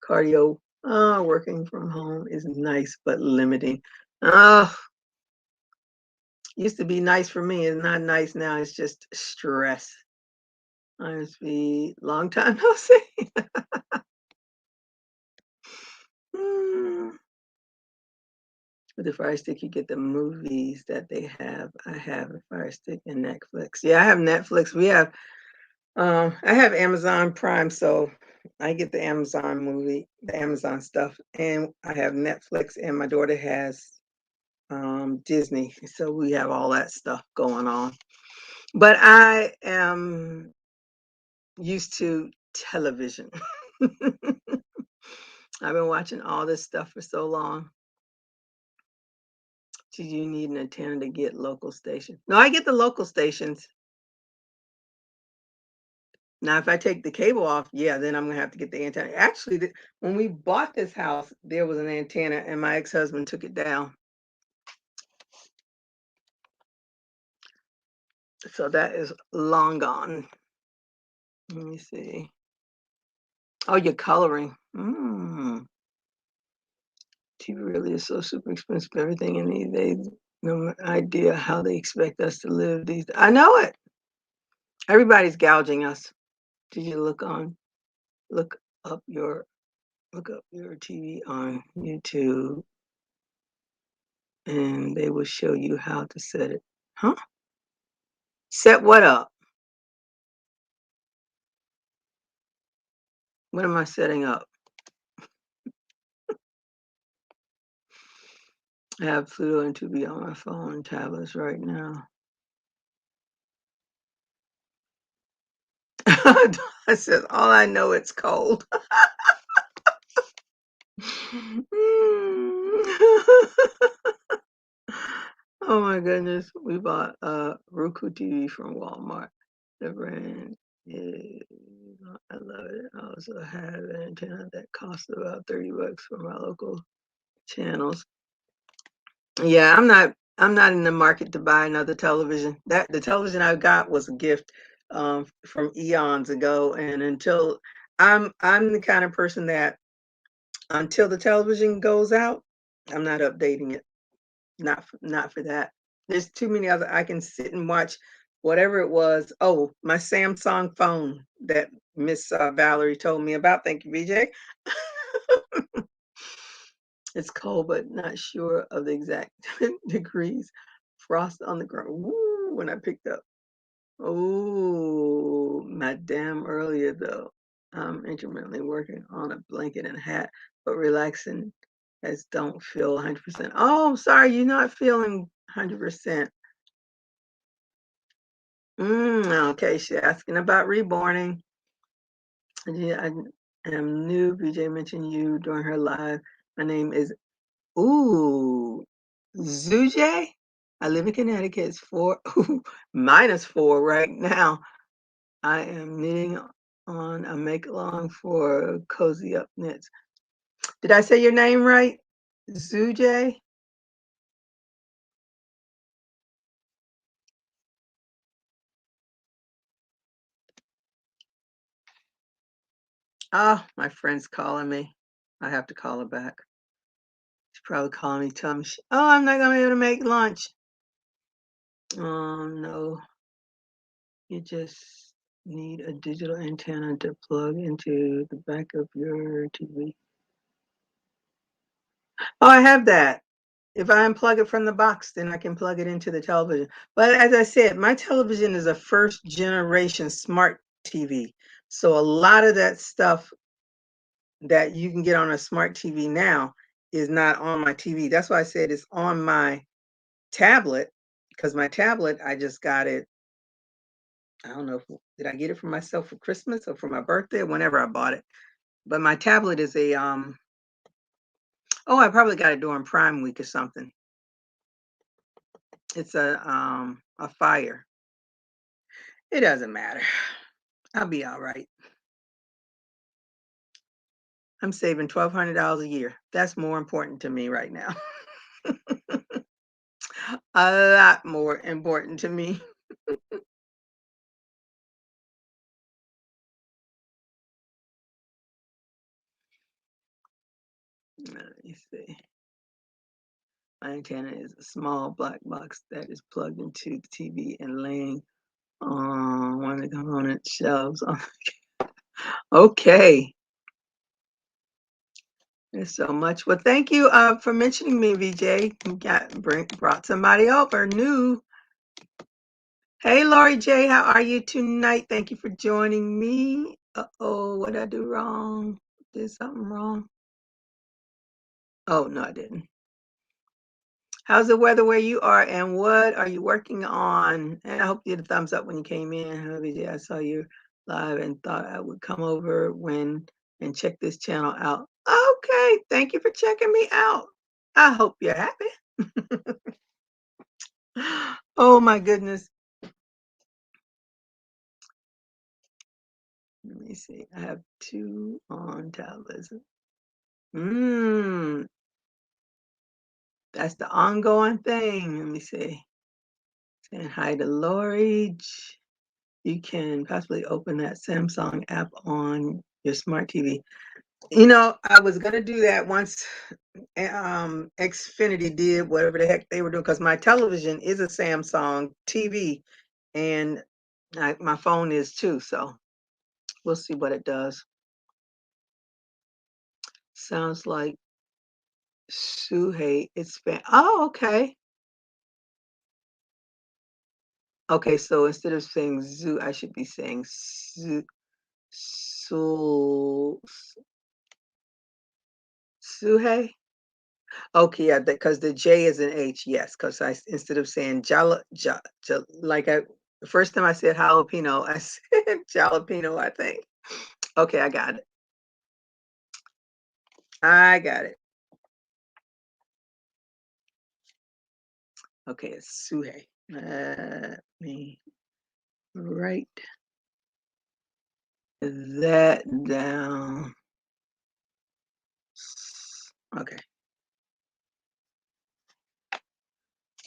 A: cardio. Working from home is nice, but limiting. Used to be nice for me. It's not nice now. It's just stress. I must be long time no see. With the Fire Stick, you get the movies that they have. I have a Fire Stick and Netflix. Yeah, I have Netflix. I have Amazon Prime, so I get the Amazon stuff, and I have Netflix, and my daughter has Disney, so we have all that stuff going on. But I am used to television. I've been watching all this stuff for so long. Do you need an antenna to get local stations? No, I get the local stations. Now, if I take the cable off, yeah, then I'm gonna have to get the antenna. Actually, when we bought this house, there was an antenna, and my ex-husband took it down. So that is long gone. Let me see. Oh, you're coloring. TV really is so super expensive. Everything in these days, no idea how they expect us to live these days. I know it. Everybody's gouging us. Did you look up your TV on YouTube, and they will show you how to set it. Huh? Set what up? What am I setting up? I have Pluto and Tubi on my phone and tablets right now. I said, all I know it's cold. Oh my goodness. We bought a Roku TV from Walmart. The brand is, I love it. I also have an antenna that costs about $30 from my local channels. Yeah, I'm not in the market to buy another television. The television I got was a gift from eons ago, and until I'm the kind of person that until the television goes out, I'm not updating it. Not for that. There's too many other I can sit and watch whatever it was. Oh, my Samsung phone that Miss Valerie told me about. Thank you, BJ. It's cold, but not sure of the exact degrees. Frost on the ground. Woo, when I picked up. Oh, madame earlier though. I'm intermittently working on a blanket and a hat, but relaxing as don't feel 100%. Oh, I'm sorry, you're not feeling 100%. Okay, she's asking about reborning. Yeah, I am new. BJ mentioned you during her live. My name is Zuje. I live in Connecticut. It's 4, -4 right now. I am knitting on a make along for Cozy Up Knits. Did I say your name right? Zuje? Oh, my friend's calling me. I have to call her back. She's probably calling me, telling me, oh, I'm not going to be able to make lunch. Oh, no. You just need a digital antenna to plug into the back of your TV. Oh, I have that. If I unplug it from the box, then I can plug it into the television. But as I said, my television is a first generation smart TV. So a lot of that stuff that you can get on a smart TV now is not on my TV. That's why I said it's on my tablet, because my tablet, I just got it. I don't know, did I get it for myself for Christmas or for my birthday or whenever I bought it. But my tablet is oh, I probably got it during Prime Week or something. It's a Fire. It doesn't matter. I'll be all right. I'm saving $1,200 a year. That's more important to me right now. A lot more important to me. Let me see. My antenna is a small black box that is plugged into the TV and laying on one of the component shelves. Okay. There's so much. Well, thank you for mentioning me, VJ. You brought somebody over new. Hey, Lori J, how are you tonight? Thank you for joining me. Uh-oh, what did I do wrong? Did something wrong? Oh, no, I didn't. How's the weather where you are, and what are you working on? And I hope you had a thumbs up when you came in. VJ, I saw you live and thought I would come over and check this channel out. Okay, thank you for checking me out. I hope you're happy. Oh my goodness. Let me see. I have 2 on tablets. That's the ongoing thing. Let me see. Saying hi to Lori. You can possibly open that Samsung app on your smart TV. You know, I was gonna do that once Xfinity did whatever the heck they were doing, because my television is a Samsung TV and my phone is too. So we'll see what it does. Sounds like Suhei. Oh, okay. Okay, so instead of saying zoo, I should be saying Su, Suhei. Okay, yeah, because the J is an H, yes, because instead of saying like the first time I said jalapeno, I said jalapeno, I think. Okay, I got it. I got it. Okay, it's Suhei. Let me write that down. Okay.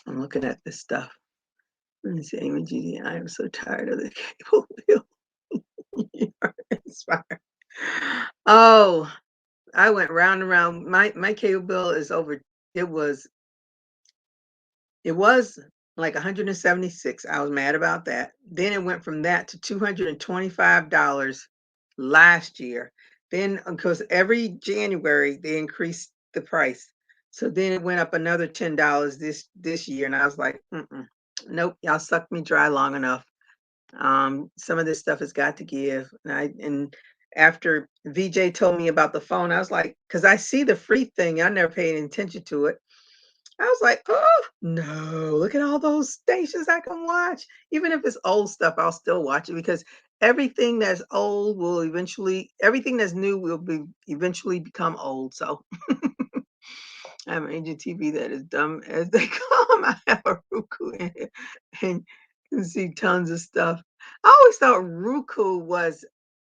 A: I'm looking at this stuff. Let me see, Amy G. I am so tired of the cable bill. You're inspired. Oh, I went round and round. My cable bill is over. It was like 176. I was mad about that. Then it went from that to $225 last year. Then because every January they increased the price. So then it went up another $10 this year. And I was like, nope, y'all sucked me dry long enough. Some of this stuff has got to give. And after VJ told me about the phone, I was like, because I see the free thing, I never paid any attention to it. I was like, oh no, look at all those stations I can watch. Even if it's old stuff, I'll still watch it because everything that's old will eventually, everything that's new will be eventually become old. So I have an ancient TV that is dumb as they come. I have a Roku in here and can see tons of stuff. I always thought Roku was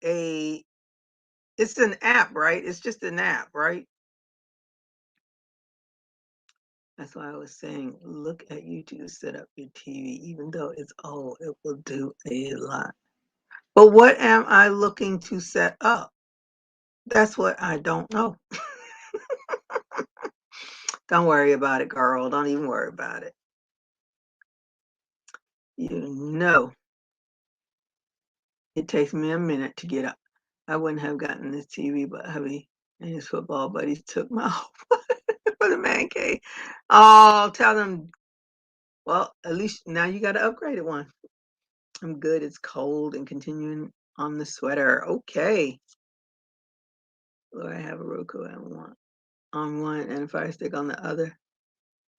A: it's an app, right? It's just an app, right? That's why I was saying, look at YouTube to set up your TV. Even though it's old, it will do a lot. But what am I looking to set up? That's what I don't know. Don't worry about it, girl. Don't even worry about it. You know, it takes me a minute to get up. I wouldn't have gotten this TV, but hubby and his football buddies took my for the man cave. Oh, tell them. Well, at least now you got an upgraded one. I'm good. It's cold and continuing on the sweater. Okay. Lord, I have a Roku on one and a Fire Stick on the other.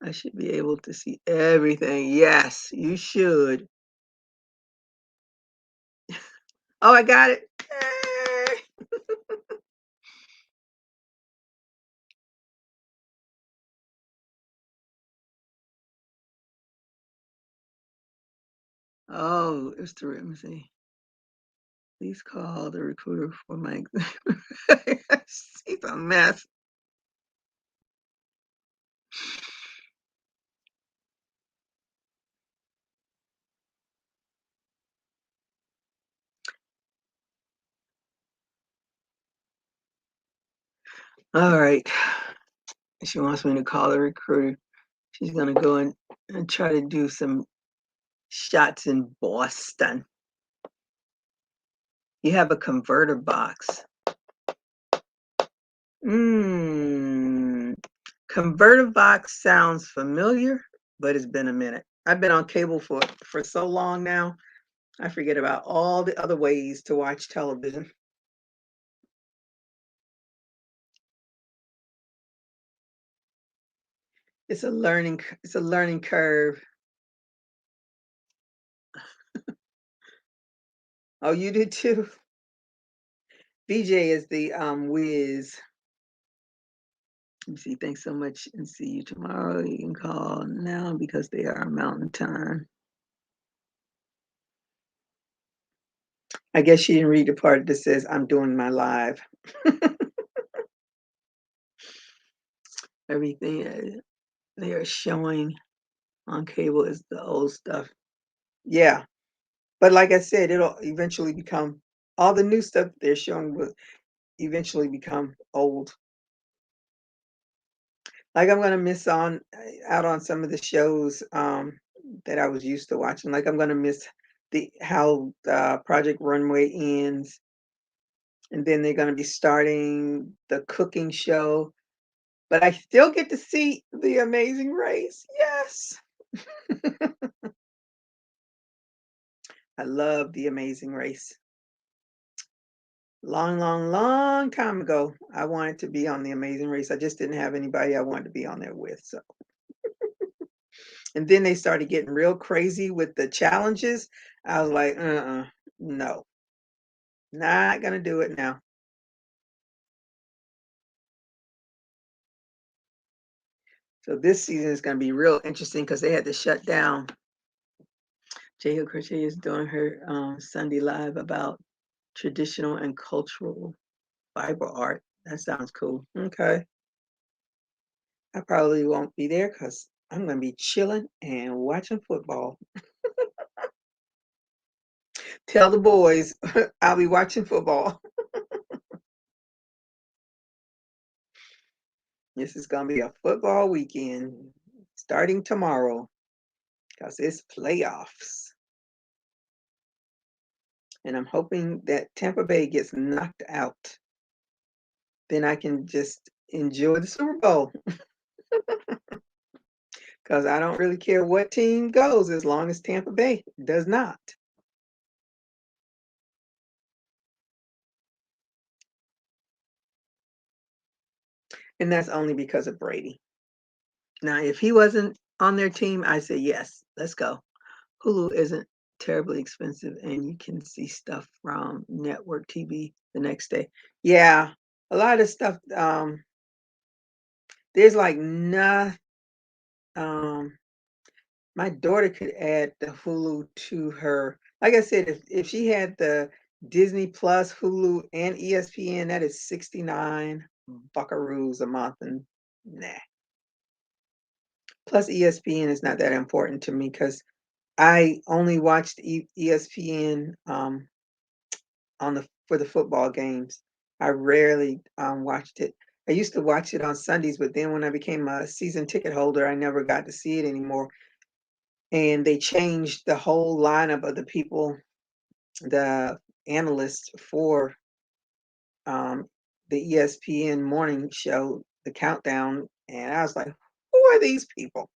A: I should be able to see everything. Yes, you should. Oh, I got it. Yay. Oh, it's the let me see. Please call the recruiter for my she's a mess. All right. She wants me to call the recruiter. She's gonna go and try to do some shots in Boston. You have a converter box. Converter box sounds familiar, but it's been a minute. I've been on cable for so long now, I forget about all the other ways to watch television. It's a learning curve. Oh, you do too? VJ is the whiz. Let me see. Thanks so much and see you tomorrow. You can call now because they are mountain time. I guess she didn't read the part that says I'm doing my live. Everything they are showing on cable is the old stuff. Yeah. But like I said, it'll eventually become all the new stuff they're showing will eventually become old. Like I'm gonna miss out on some of the shows that I was used to watching. Like I'm gonna miss how Project Runway ends, and then they're gonna be starting the cooking show. But I still get to see The Amazing Race. Yes. I love The Amazing Race. Long, long, long time ago, I wanted to be on The Amazing Race. I just didn't have anybody I wanted to be on there with. So, and then they started getting real crazy with the challenges. I was like, no, not gonna do it now. So this season is gonna be real interesting because they had to shut down. J Crochet is doing her Sunday live about traditional and cultural Bible art. That sounds cool. Okay. I probably won't be there because I'm going to be chilling and watching football. Tell the boys I'll be watching football. This is going to be a football weekend starting tomorrow because it's playoffs. And I'm hoping that Tampa Bay gets knocked out. Then I can just enjoy the Super Bowl because I don't really care what team goes as long as Tampa Bay does not. And that's only because of Brady. Now, if he wasn't on their team, I say yes, let's go. Hulu isn't terribly expensive, and you can see stuff from network TV the next day. Yeah, a lot of stuff. There's like not. Um, my daughter could add the Hulu to her. Like I said, if she had the Disney Plus, Hulu, and ESPN, that is 69 buckaroos a month, and nah. Plus, ESPN is not that important to me because I only watched ESPN on the for the football games. I rarely watched it. I used to watch it on Sundays, but then when I became a season ticket holder, I never got to see it anymore. And they changed the whole lineup of the people, the analysts for um, the ESPN morning show, the countdown, and I was like, "Who are these people?"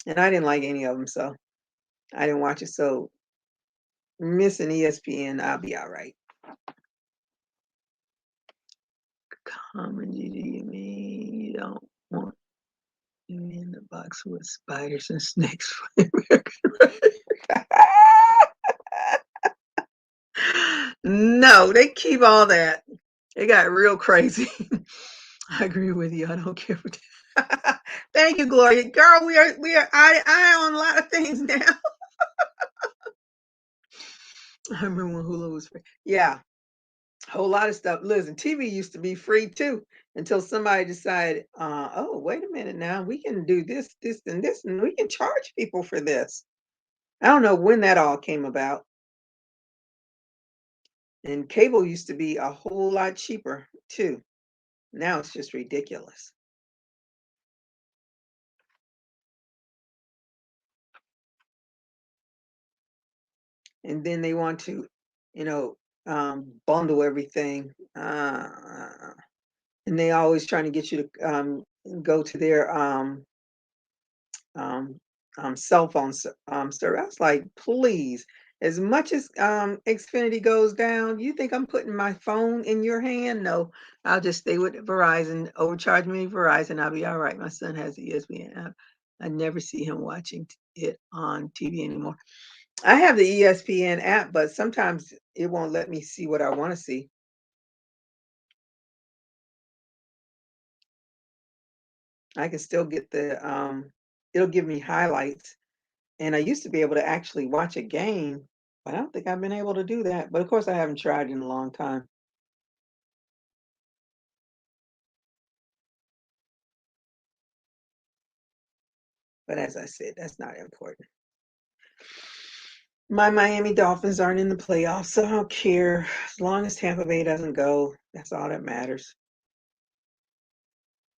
A: And I didn't like any of them, so I didn't watch it. So missing ESPN, I'll be all right. Comedy, you mean you don't want me in the box with spiders and snakes for the American No, they keep all that. It got real crazy. I agree with you. I don't care for that. Thank you, Gloria. Girl, we are I on a lot of things now. I remember when Hulu was free. Yeah, a whole lot of stuff. Listen, TV used to be free too until somebody decided, oh, wait a minute now, we can do this, this, and this, and we can charge people for this. I don't know when that all came about. And cable used to be a whole lot cheaper too. Now it's just ridiculous. And then they want to, you know, bundle everything. And they always trying to get you to go to their um, cell phone service. I was like, please, as much as Xfinity goes down, you think I'm putting my phone in your hand? No, I'll just stay with Verizon. Overcharge me Verizon, I'll be all right. My son has the ESPN app. I never see him watching it on TV anymore. I have the ESPN app, but sometimes it won't let me see what I want to see. I can still get the it'll give me highlights. And I used to be able to actually watch a game, but I don't think I've been able to do that. But of course I haven't tried in a long time. But as I said, that's not important. My Miami Dolphins aren't in the playoffs, so I don't care. As long as Tampa Bay doesn't go, that's all that matters.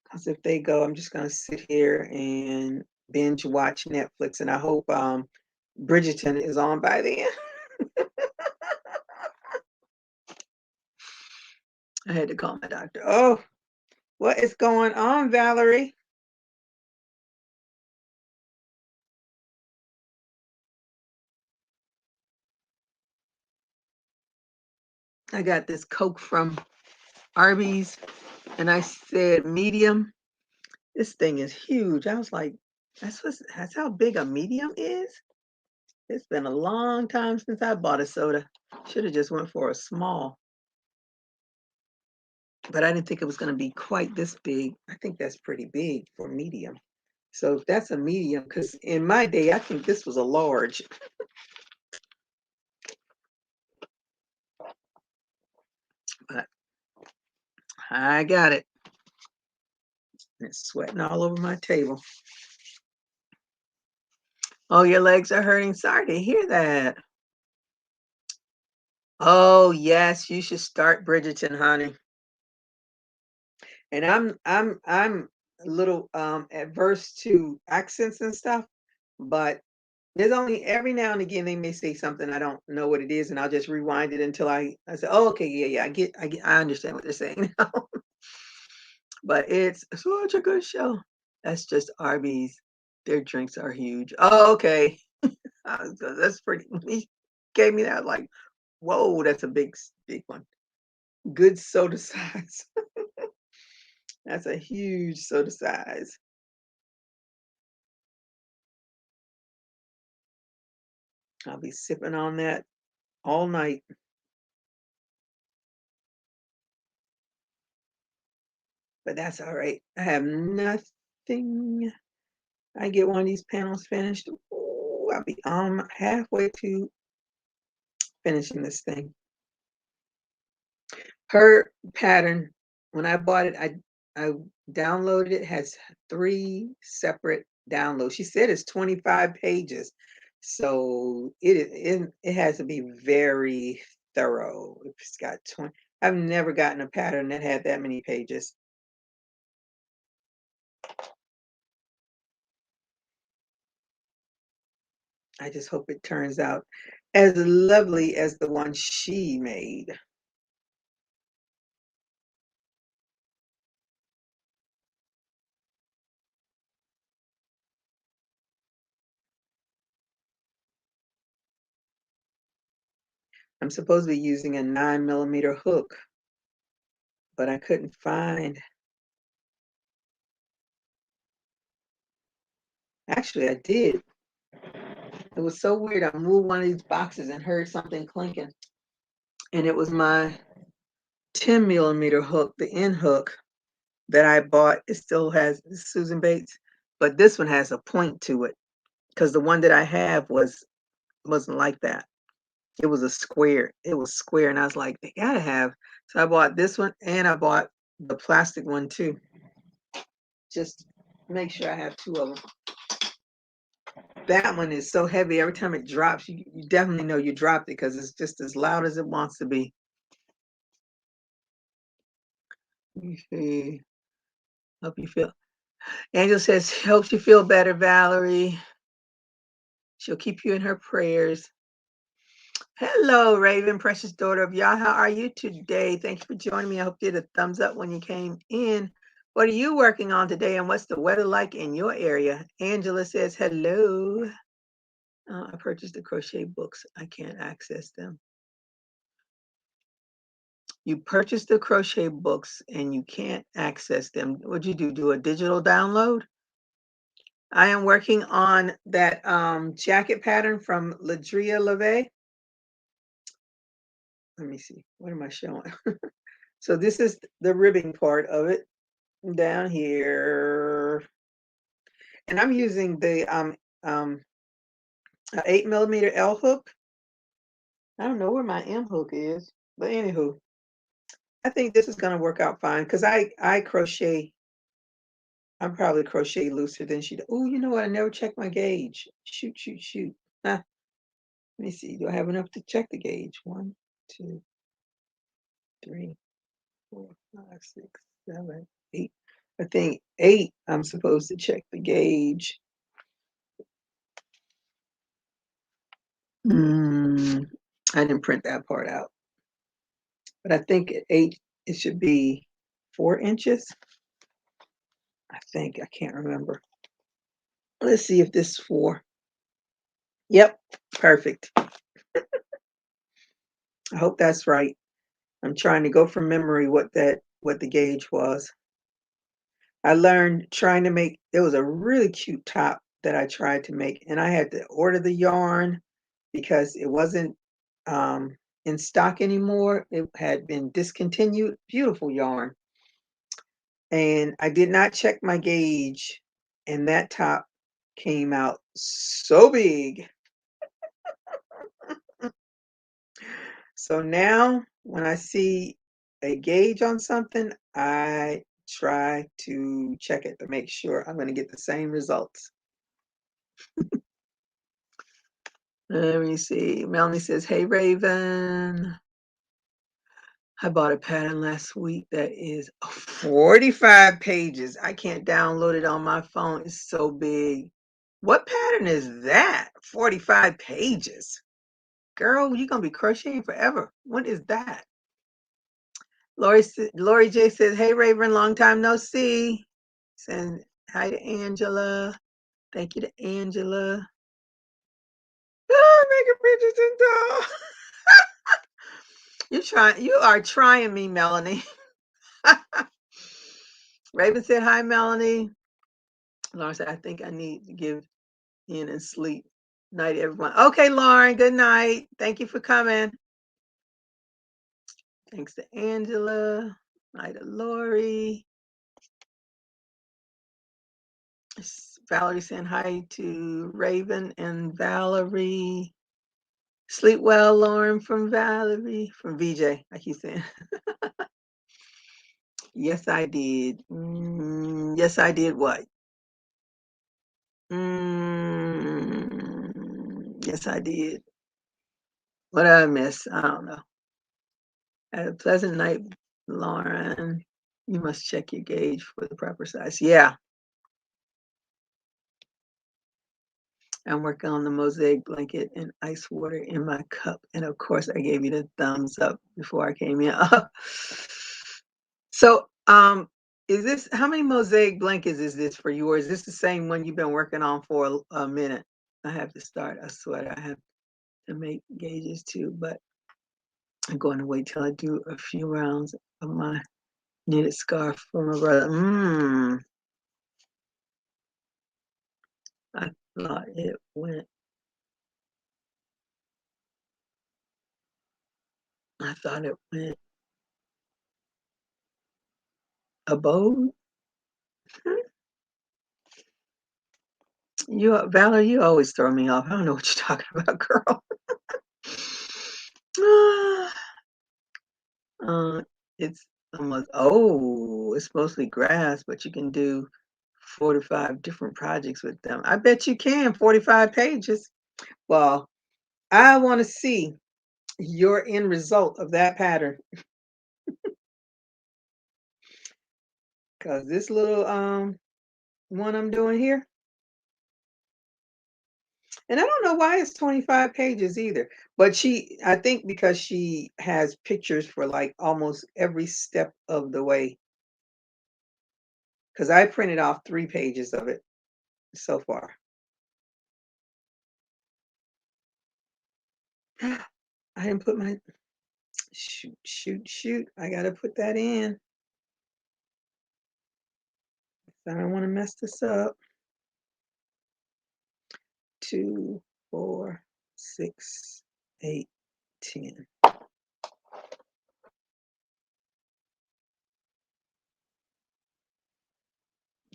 A: Because if they go, I'm just gonna sit here and binge watch Netflix, and I hope Bridgerton is on by then. I had to call my doctor. Oh, what is going on, Valerie? I got this Coke from Arby's, and I said medium. This thing is huge. I was like, that's how big a medium is. It's been a long time since I bought a soda. Should have just went for a small, but I didn't think it was going to be quite this big. I think that's pretty big for medium. So if that's a medium, because in my day, I think this was a large. But I got it. And it's sweating all over my table. Oh, your legs are hurting. Sorry to hear that. Oh, yes, you should start Bridgerton, honey. And I'm a little adverse to accents and stuff, but there's only every now and again they may say something I don't know what it is, and I'll just rewind it until I say, "Oh, okay, yeah, yeah, I understand what they're saying now." But it's such a good show. That's just Arby's. Their drinks are huge. Oh, okay. So that's pretty. When he gave me that, like, whoa, that's a big one. Good soda size. That's a huge soda size. I'll be sipping on that all night, but that's all right. I have nothing. I get one of these panels finished. Ooh, I'll be halfway to finishing this thing. Her pattern, when I bought it, I downloaded it, has 3 separate downloads. She said it's 25 pages. So it has to be very thorough if it's got 20. I've never gotten a pattern that had that many pages. I just hope it turns out as lovely as the one she made. I'm supposed to be using a 9mm hook, but I couldn't find. Actually, I did. It was so weird. I moved one of these boxes and heard something clinking, and it was my 10mm hook, the end hook that I bought. It still has Susan Bates, but this one has a point to it because the one that I have wasn't like that. It was a square. It was square, and I was like, they gotta have. So I bought this one, and I bought the plastic one too. Just make sure I have 2 of them. That one is so heavy. Every time it drops, you definitely know you dropped it because it's just as loud as it wants to be. Let me see. Hope you feel. Angel says, helps you feel better, Valerie. She'll keep you in her prayers. Hello, Raven, precious daughter of Yah. How are you today? Thank you for joining me. I hope you did a thumbs up when you came in. What are you working on today, and what's the weather like in your area? Angela says, hello. I purchased the crochet books. I can't access them. You purchased the crochet books and you can't access them. What'd you do? Do a digital download? I am working on that jacket pattern from Ladria Leve. Let me see. What am I showing? So this is the ribbing part of it down here. And I'm using the 8mm L hook. I don't know where my M hook is, but anywho, I think this is going to work out fine because I crochet. I'm probably crochet looser than she. Oh, you know what? I never checked my gauge. Shoot, shoot, shoot. Huh. Let me see. Do I have enough to check the gauge? 1, 2, 3, 4, 5, 6, 7, 8. I think 8. I'm supposed to check the gauge. I didn't print that part out, but I think at 8 it should be 4 inches. I think I can't remember. Let's see if this is 4. Yep, perfect. I hope that's right. I'm trying to go from memory what the gauge was. I learned trying to make there was a really cute top that I tried to make, and I had to order the yarn because it wasn't in stock anymore. It had been discontinued. Beautiful yarn. And I did not check my gauge, and that top came out so big. So now when I see a gauge on something, I try to check it to make sure I'm going to get the same results. Let me see. Melanie says, "Hey, Raven. I bought a pattern last week that is 45 pages. I can't download it on my phone. It's so big. What pattern is that? 45 pages. Girl, you're going to be crocheting forever. What is that?" Lori J says, "Hey, Raven, long time no see." Send hi to Angela. Thank you to Angela. Oh, making pictures and doll. You are trying me, Melanie. Raven said, "Hi, Melanie." Lauren said, "I think I need to give in and sleep." Night, everyone. Okay, Lauren, good night. Thank you for coming. Thanks to Angela. Night to Lori. Valerie saying hi to Raven and Valerie. Sleep well, Lauren, from Valerie. From VJ, I keep saying. Yes, I did. Yes, I did what? Yes, I did. What did I miss? I don't know. Had a pleasant night, Lauren. You must check your gauge for the proper size. Yeah. I'm working on the mosaic blanket and ice water in my cup. And of course, I gave you the thumbs up before I came in. So, is this, how many mosaic blankets is this for you? Or is this the same one you've been working on for a minute? I have to start a sweater. I have to make gauges too, but I'm going to wait till I do a few rounds of my knitted scarf for my brother. I thought it went. I thought it went abode. You, Valerie, you always throw me off. I don't know what you're talking about, girl. It's almost, oh, it's mostly grass, but you can do 4 to 5 different projects with them. I bet you can, 45 pages. Well, I want to see your end result of that pattern, because this little one I'm doing here, and I don't know why it's 25 pages either, but I think because she has pictures for like almost every step of the way, because I printed off 3 pages of it so far. I didn't put my, shoot. I got to put that in. I don't want to mess this up. 2, 4, 6, 8, 10.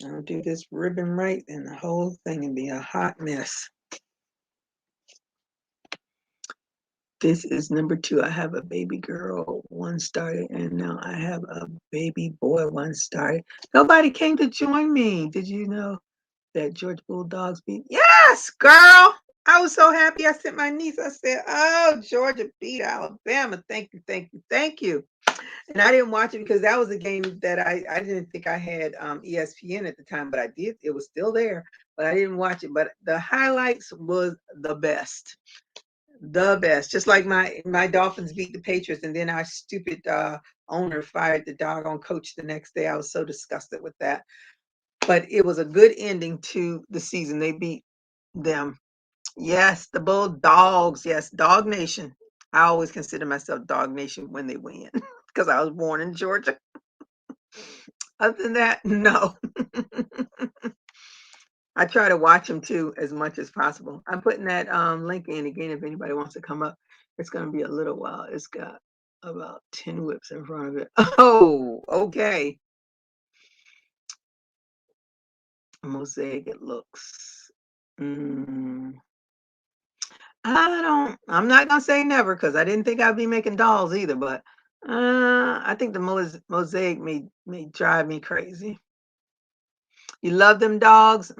A: I'll do this ribbon right, and the whole thing will be a hot mess. This is number 2. I have a baby girl one started, and now I have a baby boy one started. Nobody came to join me. Did you know that Georgia Bulldogs beat? Yes, girl. I was so happy. I sent my niece. I said, "Oh, Georgia beat Alabama. Thank you, thank you, thank you." And I didn't watch it because that was a game that I didn't think I had ESPN at the time, but I did. It was still there, but I didn't watch it. But the highlights was the best. The best. Just like my Dolphins beat the Patriots, and then our stupid owner fired the doggone coach the next day. I was so disgusted with that. But it was a good ending to the season. They beat them. Yes, the Bulldogs. Yes, Dog Nation. I always consider myself Dog Nation when they win because I was born in Georgia. Other than that, no. I try to watch them too as much as possible. I'm putting that link in again if anybody wants to come up. It's going to be a little while. It's got about 10 whips in front of it. Oh, okay. Mosaic it looks. I'm not going to say never because I didn't think I'd be making dolls either, but I think the mosaic may drive me crazy. You love them dogs?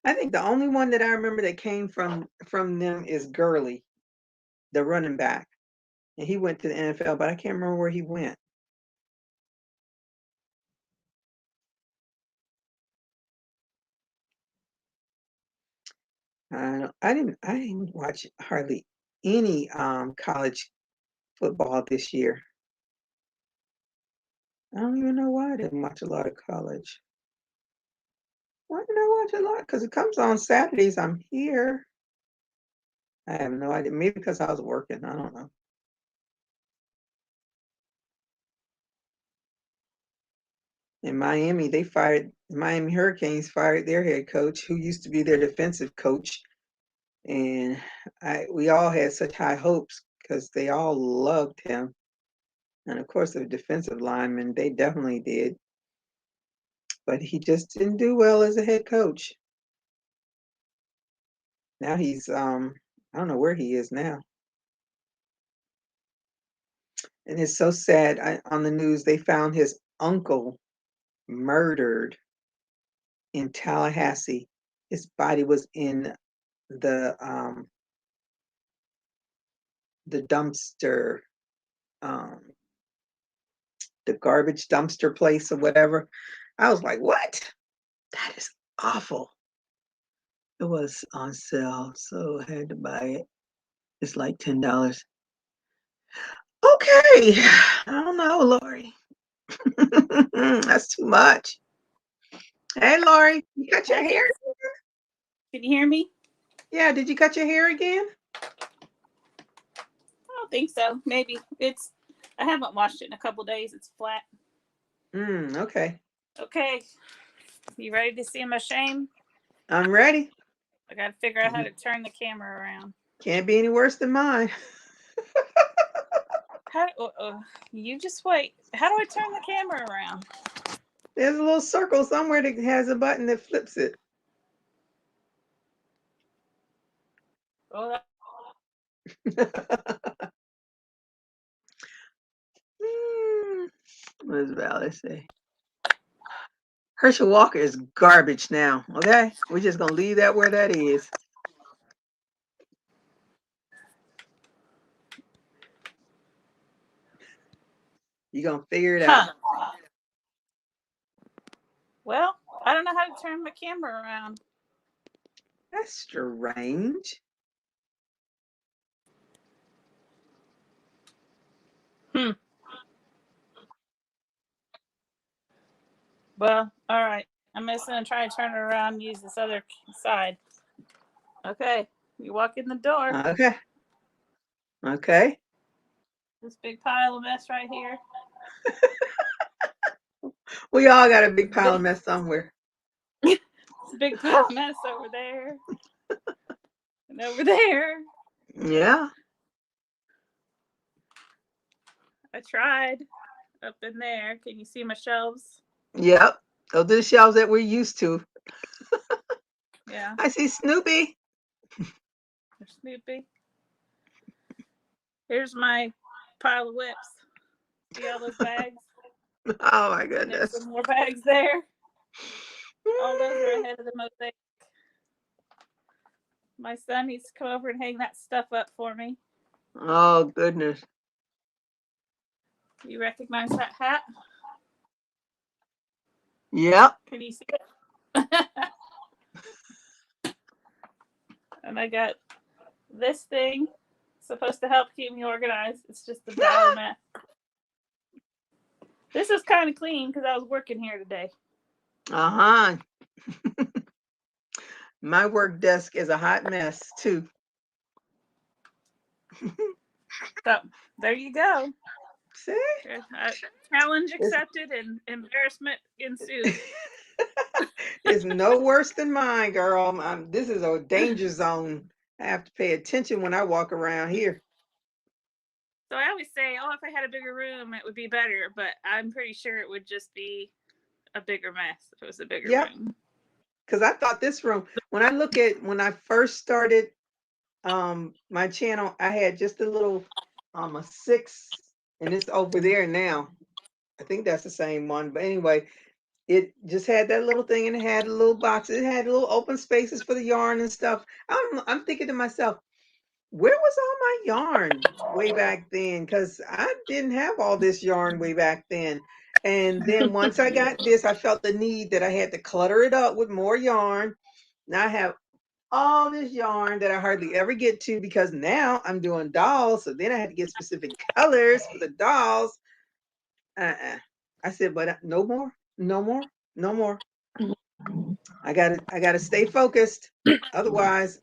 A: I think the only one that I remember that came from them is Gurley, the running back, and he went to the NFL, but I can't remember where he went. I didn't watch hardly any college football this year. I don't even know why I didn't watch a lot of college. Why did I watch a lot? Because it comes on Saturdays. I'm here. I have no idea. Maybe because I was working. I don't know. In Miami, Miami Hurricanes fired their head coach, who used to be their defensive coach. And we all had such high hopes because they all loved him. And of course, the defensive linemen, they definitely did. But he just didn't do well as a head coach. Now he's I don't know where he is now. And it's so sad. On the news, they found his uncle murdered in Tallahassee. His body was in the dumpster, um, the garbage dumpster place or whatever. I was like, what? That is awful. It was on sale, so I had to buy it. It's like $10. Okay. I don't know, Lori. That's too much. Hey, Lori, you cut your hair?
B: Can you hear me?
A: Yeah, did you cut your hair again?
B: I don't think so. Maybe I haven't washed it in a couple days. It's flat.
A: Okay.
B: Okay. You ready to see my shame?
A: I'm ready.
B: I got to figure out how to turn the camera around.
A: Can't be any worse than mine.
B: You just wait. How do I turn the camera around?
A: There's a little circle somewhere that has a button that flips it.
B: Oh,
A: What does Valerie say? Herschel Walker is garbage now, okay? We're just going to leave that where that is. You're going to figure it out.
B: Well, I don't know how to turn my camera around.
A: That's strange.
B: Well, all right. I'm just going to try and turn it around and use this other side. Okay. You walk in the door.
A: Okay.
B: This big pile of mess right here.
A: We all got a big pile of mess somewhere.
B: It's a big pile of mess over there. And over there.
A: Yeah.
B: I tried up in there. Can you see my shelves?
A: Yep. Those are the shelves that we're used to.
B: Yeah.
A: I see Snoopy.
B: There's Snoopy. Here's my pile of whips. See all those bags?
A: Oh my goodness.
B: There's some more bags there. All those are ahead of the mosaic. My son needs to come over and hang that stuff up for me.
A: Oh goodness.
B: You recognize that hat?
A: Yep.
B: Can you see it? And I got this thing. Supposed to help keep me organized. It's just a dollar mess. This is kind of clean because I was working here today.
A: Uh-huh. My work desk is a hot mess too.
B: So there you go.
A: See?
B: Challenge accepted and embarrassment ensued.
A: It's no worse than mine, girl. This is a danger zone. I have to pay attention when I walk around here.
B: So I always say, oh, if I had a bigger room, it would be better. But I'm pretty sure it would just be a bigger mess if it was a bigger room.
A: Because I thought this room, when I first started my channel, I had just a little a 6, and it's over there now. I think that's the same one. But anyway, it just had that little thing, and it had a little box. It had little open spaces for the yarn and stuff. I'm thinking to myself, where was all my yarn way back then? Because I didn't have all this yarn way back then. And then once I got this, I felt the need that I had to clutter it up with more yarn. Now I have all this yarn that I hardly ever get to because now I'm doing dolls. So then I had to get specific colors for the dolls. I said, but no more, no more, no more. I gotta stay focused. Otherwise,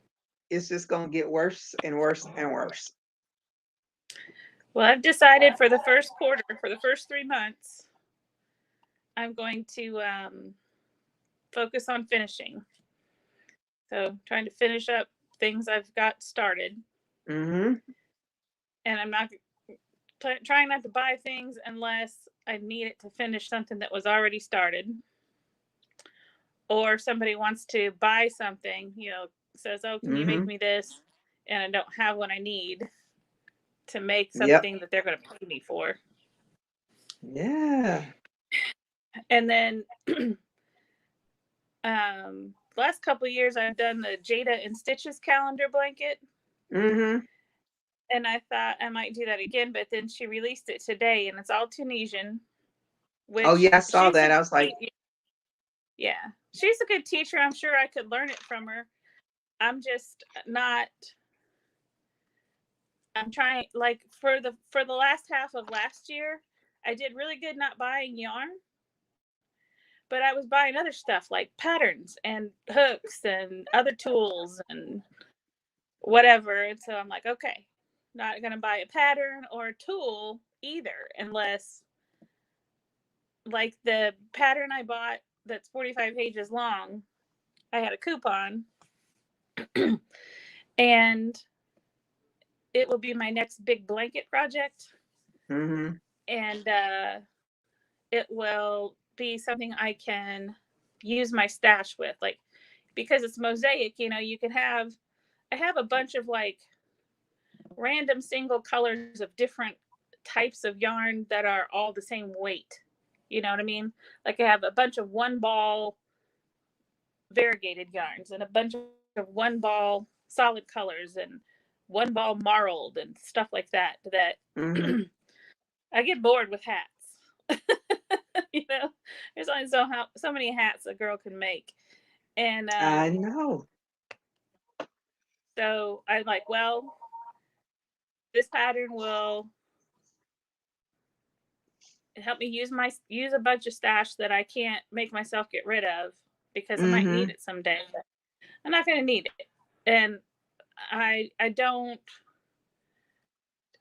A: it's just gonna get worse and worse and worse.
B: Well, I've decided for the first quarter, for the first 3 months, I'm going to focus on finishing. So trying to finish up things I've got started.
A: Mm-hmm.
B: And I'm not trying not to buy things unless I need it to finish something that was already started. Or if somebody wants to buy something, says, oh, can you make me this? And I don't have what I need to make something that they're going to pay me for.
A: Yeah.
B: And then last couple of years, I've done the Jada and Stitches calendar blanket.
A: Mm-hmm.
B: And I thought I might do that again, but then she released it today, and it's all Tunisian.
A: Oh yeah, I saw that. I was like,
B: yeah, she's a good teacher. I'm sure I could learn it from her. I'm just not. I'm trying, like, for the last half of last year, I did really good not buying yarn, but I was buying other stuff like patterns and hooks and other tools and whatever. And so I'm like, okay, not going to buy a pattern or a tool either, unless, like, the pattern I bought that's 45 pages long, I had a coupon and it will be my next big blanket project.
A: mm-hmm.
B: And it will be something I can use my stash with, like, because it's mosaic, you can have, I have a bunch of like random single colors of different types of yarn that are all the same weight. You know what I mean? Like, I have a bunch of one ball variegated yarns and a bunch of one ball solid colors and one ball marled and stuff like that.
A: Mm-hmm.
B: I get bored with hats. There's only so many hats a girl can make. And
A: I know.
B: so I'm like, well, this pattern will help me use a bunch of stash that I can't make myself get rid of because I might need it someday. But I'm not going to need it. And I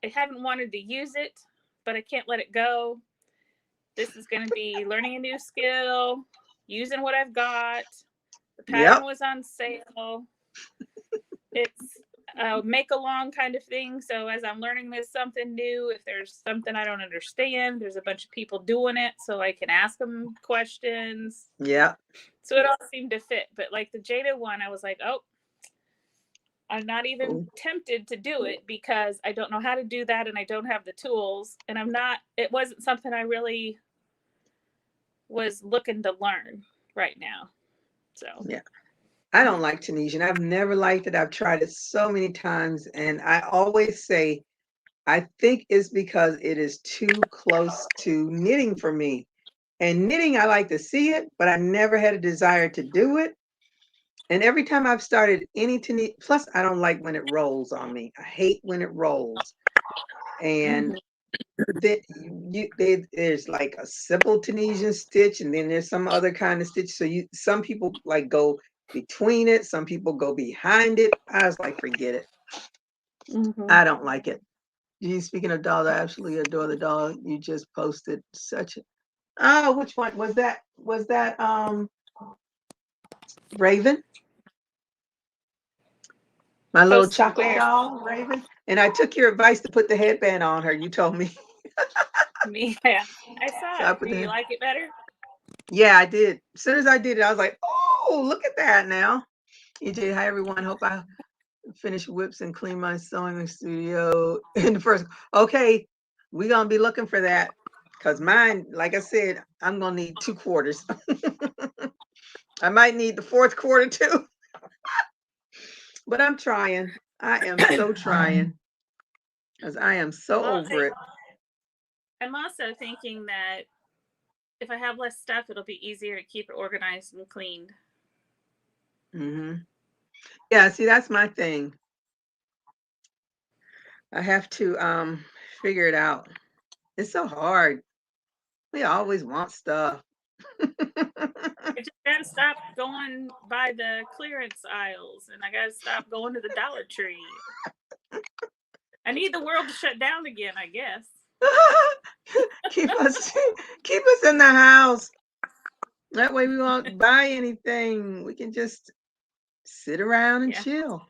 B: haven't wanted to use it, but I can't let it go. This is going to be learning a new skill, using what I've got. The pattern was on sale. It's a make along kind of thing. So as I'm learning this something new, if there's something I don't understand, there's a bunch of people doing it, so I can ask them questions.
A: Yeah.
B: So it all seemed to fit. But like the Jada one, I was like, oh, I'm not even tempted to do it because I don't know how to do that and I don't have the tools. And it wasn't something I really was looking to learn right now. So
A: yeah. I don't like Tunisian. I've never liked it. I've tried it so many times. And I always say, I think it's because it is too close to knitting for me. And knitting, I like to see it, but I never had a desire to do it. And every time I've started any Tunisian, plus I don't like when it rolls on me. I hate when it rolls. And there's like a simple Tunisian stitch, and then there's some other kind of stitch. So some people like go between it, some people go behind it. I was like, forget it. I don't like it. Speaking of dolls, I absolutely adore the doll you just posted. Which one was that? Was that Raven? My little chocolate doll, Raven. And I took your advice to put the headband on her. You told me.
B: Yeah, I saw it. Do you like it better?
A: Yeah, I did. As soon as I did it, I was like, oh, look at that now. EJ, hi everyone. Hope I finish whips and clean my sewing studio in the first. Okay, we're gonna be looking for that Because mine, like I said, I'm going to need 2 quarters. I might need the 4th quarter too. But I'm trying. I am so trying. Because I am so
B: Well,
A: over it.
B: I'm also thinking that if I have less stuff, it'll be easier to keep it organized and cleaned.
A: Mm-hmm. Yeah, see, that's my thing. I have to figure it out. It's so hard. We always want stuff.
B: I just gotta stop going by the clearance aisles, and I gotta stop going to the Dollar Tree. I need the world to shut down again, I guess.
A: keep us keep us in the house. That way we won't buy anything. We can just sit around and
B: Yeah.
A: chill.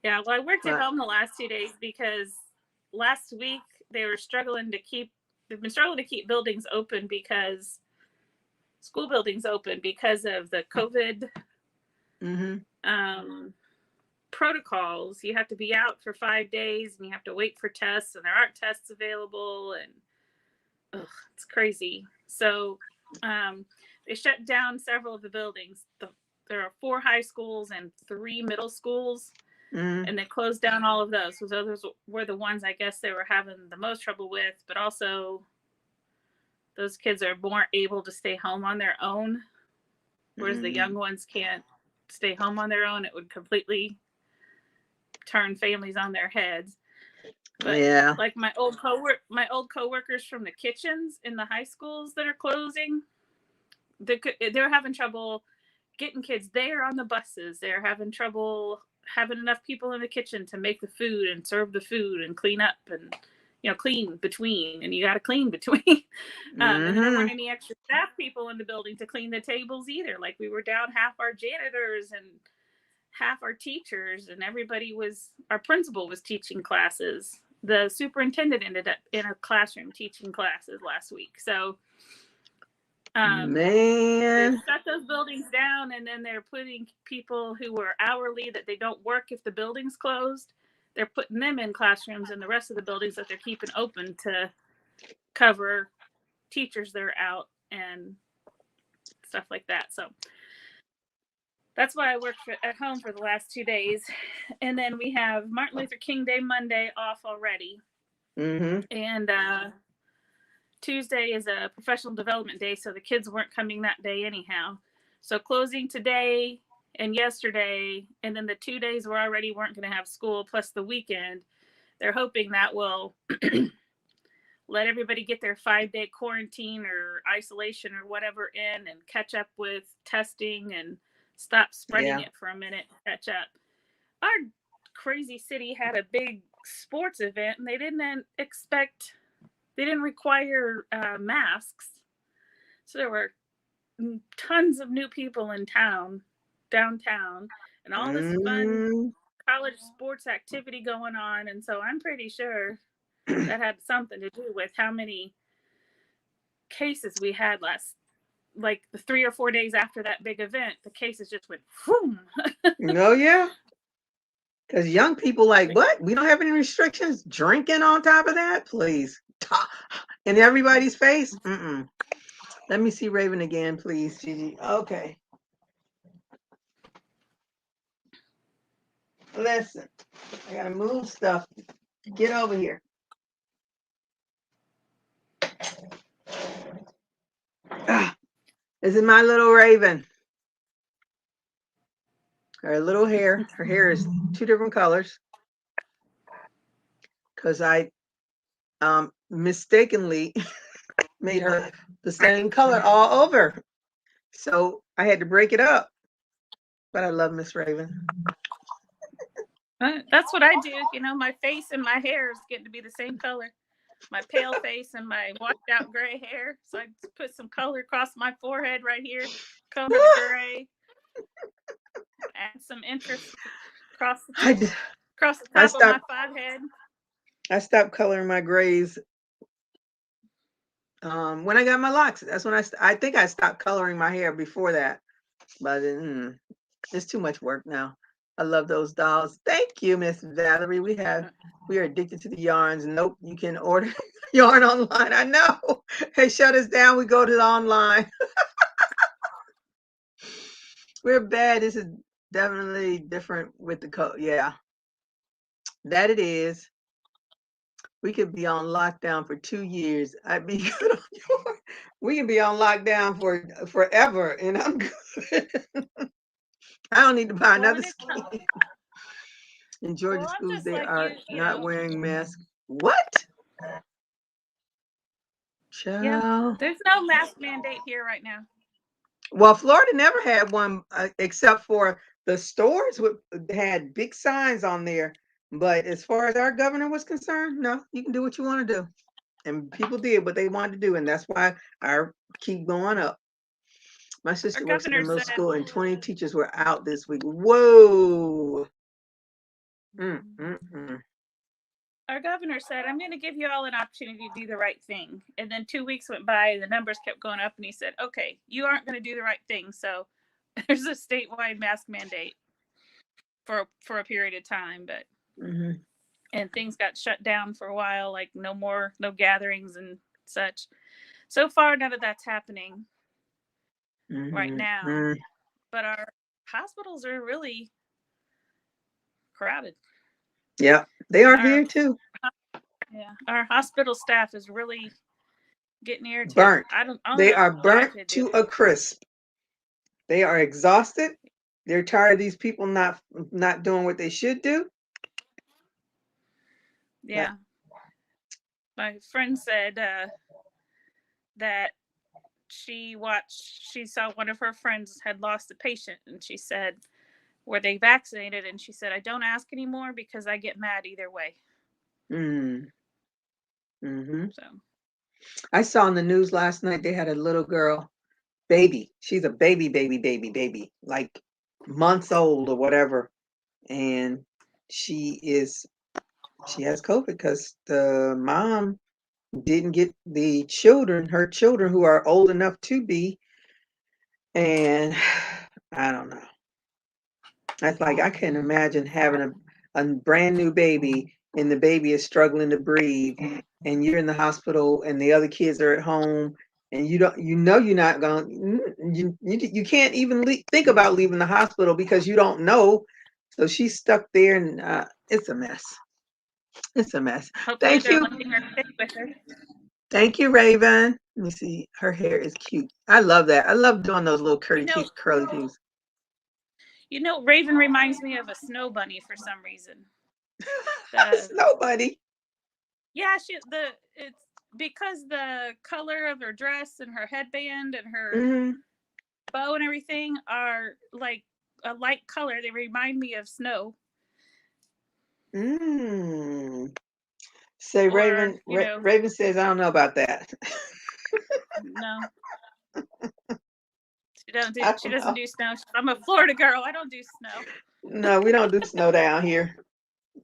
B: Yeah, well, I worked at
A: But
B: home the last 2 days because last week they were they've been struggling to keep buildings open because school buildings open because of the COVID protocols. You have to be out for 5 days and you have to wait for tests, and there aren't tests available, and it's crazy. So they shut down several of the buildings. There are 4 high schools and 3 middle schools. And they closed down all of those. So those were the ones I guess they were having the most trouble with, but also those kids are more able to stay home on their own, whereas the young ones can't stay home on their own. It would completely turn families on their heads. But
A: yeah,
B: like my old coworkers from the kitchens in the high schools that are closing, they're having trouble getting kids there on the buses. They're having trouble having enough people in the kitchen to make the food and serve the food and clean up and clean between, and you got to clean between. And then there weren't any extra staff people in the building to clean the tables either. Like, we were down half our janitors and half our teachers, and our principal was teaching classes. The superintendent ended up in a classroom teaching classes last week. So
A: man,
B: they shut those buildings down, and then they're putting people who were hourly that they don't work if the building's closed. They're putting them in classrooms in the rest of the buildings that they're keeping open to cover teachers that are out and stuff like that. So that's why I worked at home for the last 2 days. And then we have Martin Luther King Day Monday off already. And Tuesday is a professional development day, so the kids weren't coming that day anyhow. So closing today and yesterday, and then the 2 days we already weren't going to have school, plus the weekend. They're hoping that will let everybody get their 5-day quarantine or isolation or whatever in and catch up with testing and stop spreading it for a minute, catch up. Our crazy city had a big sports event, and they didn't require masks. So there were tons of new people in downtown, and all this fun college sports activity going on. And so I'm pretty sure that had something to do with how many cases we had like the 3 or 4 days after that big event. The cases just went boom.
A: Oh yeah. Because young people like, what? We don't have any restrictions? Drinking on top of that? Please. In everybody's face? Let me see Raven again, please, Gigi. Okay. Listen, I got to move stuff. Get over here. This is my little Raven. Her little hair. Her hair is 2 different colors. Because I mistakenly made her the same color all over. So I had to break it up. But I love Miss Raven.
B: That's what I do. My face and my hair is getting to be the same color. My pale face and my washed out gray hair. So I just put some color across my forehead right here, color the gray, add some interest across the top of my forehead.
A: I stopped coloring my grays when I got my locks. That's when I think I stopped coloring my hair before that. But it's too much work now. I love those dolls. Thank you, Miss Valerie. We are addicted to the yarns. Nope, you can order yarn online. I know. They shut us down. We go to the online. We're bad. This is definitely different with the code. Yeah, that it is. We could be on lockdown for 2 years. I'd be good on your. We can be on lockdown for forever, and I'm good. I don't need to buy
B: Well,
A: another
B: and it's
A: skin. In Georgia
B: well, I'm
A: schools,
B: just
A: they
B: like
A: are
B: you
A: not
B: know.
A: wearing masks. What?
B: Yeah,
A: Child.
B: there's no mask mandate here right now.
A: Well, Florida never had one except for the stores had big signs on there. But as far as our governor was concerned, no, you can do what you want to do. And people did what they wanted to do, and that's why our keep going up. My
B: Our
A: sister works at a
B: governor
A: middle
B: said,
A: school, and 20 teachers were out this week. Whoa! Mm-mm-mm.
B: our governor said, I'm going to give you all an opportunity to do the right thing. And then 2 weeks went by, and the numbers kept going up, and he said, okay, you aren't going to do the right thing, so there's a statewide mask mandate for a period of time. But
A: Mm-hmm.
B: and things got shut down for a while, like no gatherings and such. So far, none of that's happening right now.
A: Mm-hmm.
B: But our hospitals are really crowded.
A: Yeah, they are
B: Our
A: here too.
B: yeah, our hospital staff is really getting irritated.
A: Burnt.
B: I don't
A: They
B: know
A: are
B: if I
A: burnt
B: could do
A: to
B: it.
A: a crisp. They are exhausted. They're tired of these people not doing what they should do. But
B: Yeah, my friend said that she saw one of her friends had lost a patient, and she said, were they vaccinated? And she said, I don't ask anymore because I get mad either way.
A: mm, hmm
B: So
A: I saw in the news last night they had a little girl, baby. She's a baby, like months old or whatever, and she is she has COVID because the mom didn't get her children who are old enough to be, and I don't know. That's like I can't imagine having a brand new baby and the baby is struggling to breathe and you're in the hospital and the other kids are at home and you're not going you can't even think about leaving the hospital because you don't know. So she's stuck there and it's a mess. It's a mess.
B: hopefully
A: Thank
B: they're
A: you.
B: letting her stay with her.
A: Thank you, Raven. Let me see. Her hair is cute. I love that. I love doing those little
B: You know,
A: curly cues.
B: Raven reminds me of a snow bunny for some reason. The
A: Snow Bunny.
B: yeah, it's because the color of her dress and her headband and her
A: Mm-hmm.
B: bow and everything are like a light color. They remind me of snow.
A: Mm. Say
B: Or,
A: Raven says I don't know about that.
B: no, she don't do
A: I
B: she
A: don't
B: doesn't
A: know.
B: do snow. I'm a Florida girl. I don't do snow.
A: No, we don't do snow down here.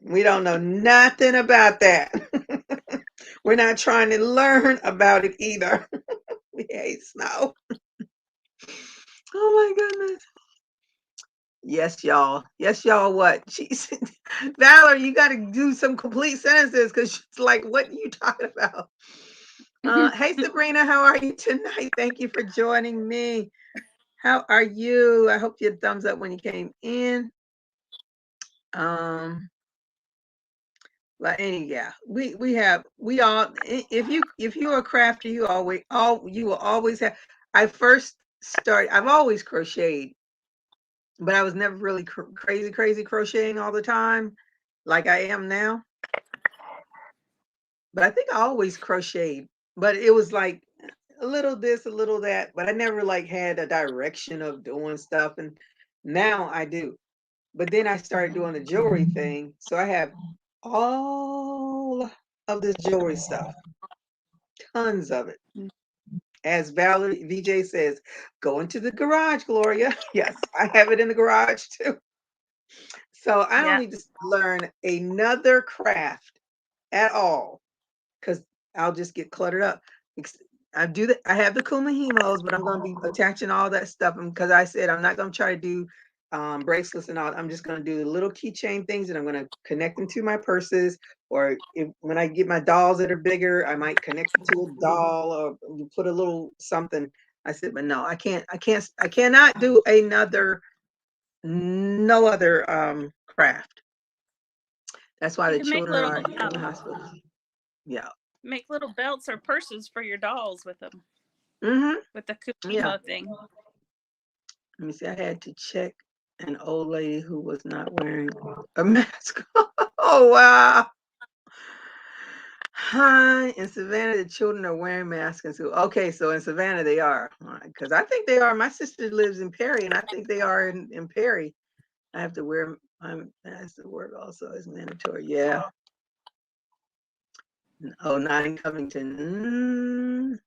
A: We don't know nothing about that. We're not trying to learn about it either. We hate snow. Oh my goodness. Yes, y'all. Yes, y'all. What? She's Valerie, you got to do some complete sentences because she's like, what are you talking about? Hey, Sabrina, how are you tonight? Thank you for joining me. How are you? I hope you had thumbs up when you came in. Um, but yeah, we all if you are crafty, you will always have. I've always crocheted, but I was never really crazy crocheting all the time, like I am now. But I think I always crocheted, but it was like a little this, a little that, but I never like had a direction of doing stuff, and now I do. But then I started doing the jewelry thing, so I have all of this jewelry stuff, tons of it. As Valerie VJ says, go into the garage, Gloria. Yes, I have it in the garage too. So I don't
B: Yeah.
A: need to learn another craft at all because I'll just get cluttered up. I do that. I have the Kumahimos, but I'm going to be attaching all that stuff because I said I'm not going to try to do bracelets and all. I'm just going to do the little keychain things, and I'm going to connect them to my purses. Or when I get my dolls that are bigger, I might connect it to a doll or put a little something. I said, but no, I cannot do no other craft. That's why
B: You
A: the
B: can make
A: children
B: little
A: are in the hospital. Yeah.
B: make little belts or purses for your dolls with them,
A: Mm-hmm.
B: with the
A: Yeah.
B: Kukimo thing.
A: Let me see. I had to check an old lady who was not wearing a mask. Oh wow. Hi, in Savannah, the children are wearing masks in school. Okay, so in Savannah they are, because I think they are. My sister lives in Perry, and I think they are in Perry. I have to wear my mask to work also. It's mandatory. Yeah. Oh, not in Covington.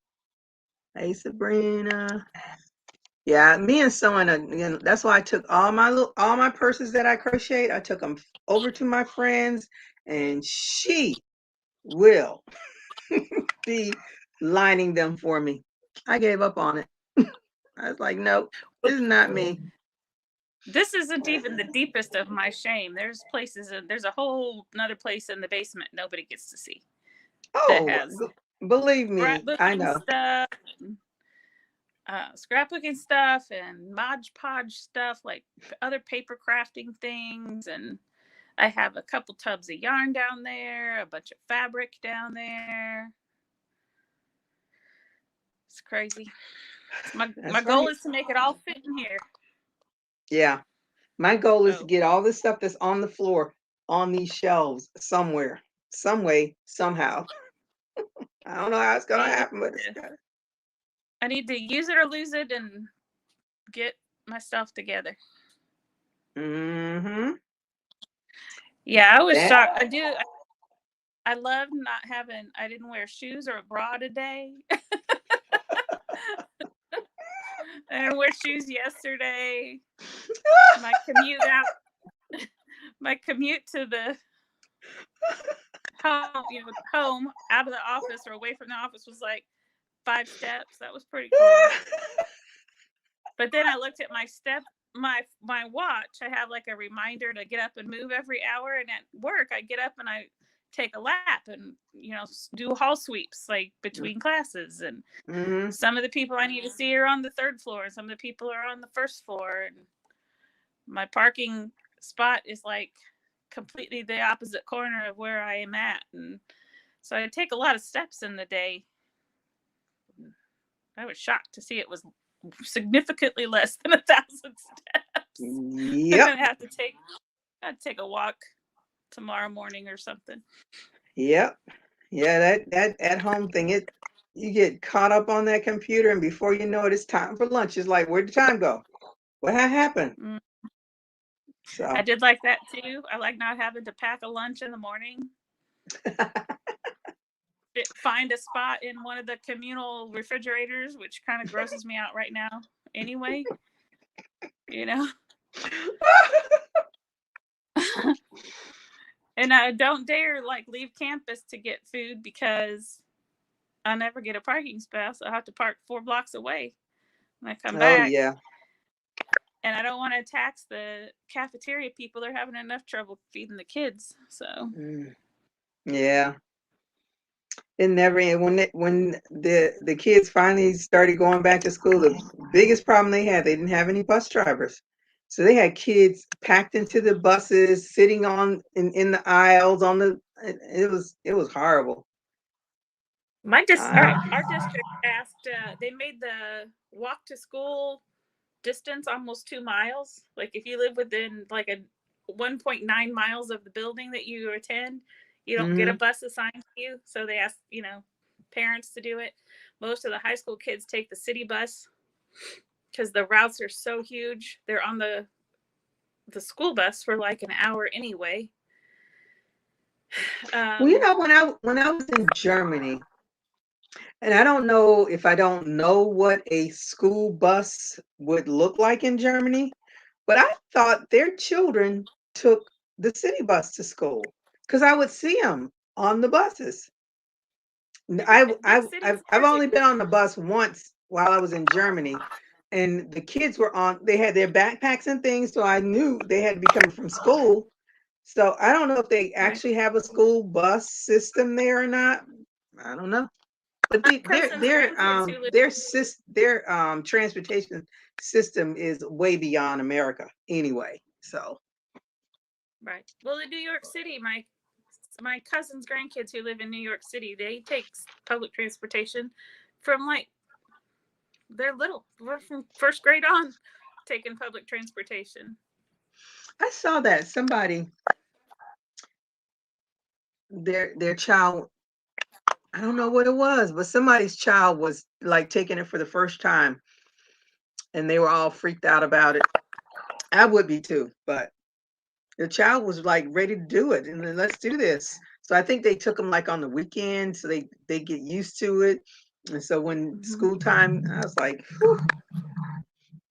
A: Hey, Sabrina. Yeah, me and someone, that's why I took all my purses that I crocheted. I took them over to my friends, and she will be lining them for me. I gave up on it. I was like, nope, this is not me.
B: This isn't even the deepest of my shame. There's places, there's a whole another place in the basement nobody gets to see that
A: Oh,
B: has
A: believe me, I
B: scrapbooking
A: know.
B: stuff, scrapbooking stuff, and Mod Podge stuff, like other paper crafting things. And I have a couple tubs of yarn down there, a bunch of fabric down there. It's crazy. My goal is to make it all fit in here.
A: Yeah. My goal is to
B: Oh,
A: get all the stuff that's on the floor on these shelves somewhere, some way, somehow. I don't know how it's gonna happen, but
B: I need to use it or lose it and get my stuff together.
A: Mm-hmm.
B: Yeah, I was shocked. I love not having. I didn't wear shoes or a bra today. I didn't wear shoes yesterday. My commute out. My commute to the home, home out of the office or away from the office was like 5 steps. That was pretty cool. But then I looked at my watch. I have like a reminder to get up and move every hour. And at work, I get up and I take a lap and do hall sweeps like between classes. And some of the people I need to see are on the 3rd floor, and some of the people are on the 1st floor. And my parking spot is like completely the opposite corner of where I am at. And so I take a lot of steps in the day. I was shocked to see it was significantly less than 1,000 steps.
A: Yep.
B: I'm gonna have to take a walk tomorrow morning or something.
A: Yep. Yeah, that at home thing, you get caught up on that computer, and before you know it, it's time for lunch. It's like, where'd the time go? What happened? So
B: I did like that too. I like not having to pack a lunch in the morning. Find a spot in one of the communal refrigerators, which kind of grosses me out right now anyway. And I don't dare leave campus to get food because I never get a parking space. I have to park 4 blocks away when I come back.
A: Oh yeah.
B: And I don't want to tax the cafeteria people. They're having enough trouble feeding the kids. So
A: yeah. It never when the kids finally started going back to school, the biggest problem they didn't have any bus drivers. So they had kids packed into the buses, sitting in the aisles it was horrible.
B: our district asked, they made the walk to school distance almost 2 miles. Like if you live within like a 1.9 miles of the building that you attend, you don't get a bus assigned to you. So they asked, parents to do it. Most of the high school kids take the city bus because the routes are so huge. They're on the school bus for like an hour anyway.
A: Well, when I was in Germany, and I don't know if I don't know what a school bus would look like in Germany, but I thought their children took the city bus to school because I would see them on the buses. I've only been on the bus once while I was in Germany, and the kids were on, they had their backpacks and things, so I knew they had to be coming from school. So I don't know if they
B: Right.
A: actually have a school bus system there or not. I don't know. But
B: My cousin's grandkids who live
A: their transportation system is way beyond America anyway. So
B: right. Well, in New York City, my cousin's grandkids who live in New York City, they take public transportation from like they're little. We're from first grade on taking public transportation.
A: I saw that somebody their child, I don't know what it was, but somebody's child was like taking it for the first time and they were all freaked out about it. I would be too, but the child was like ready to do it and then let's do this. So I think they took them like on the weekend so they get used to it. And so when
B: Mm-hmm.
A: school time, I was like, whew,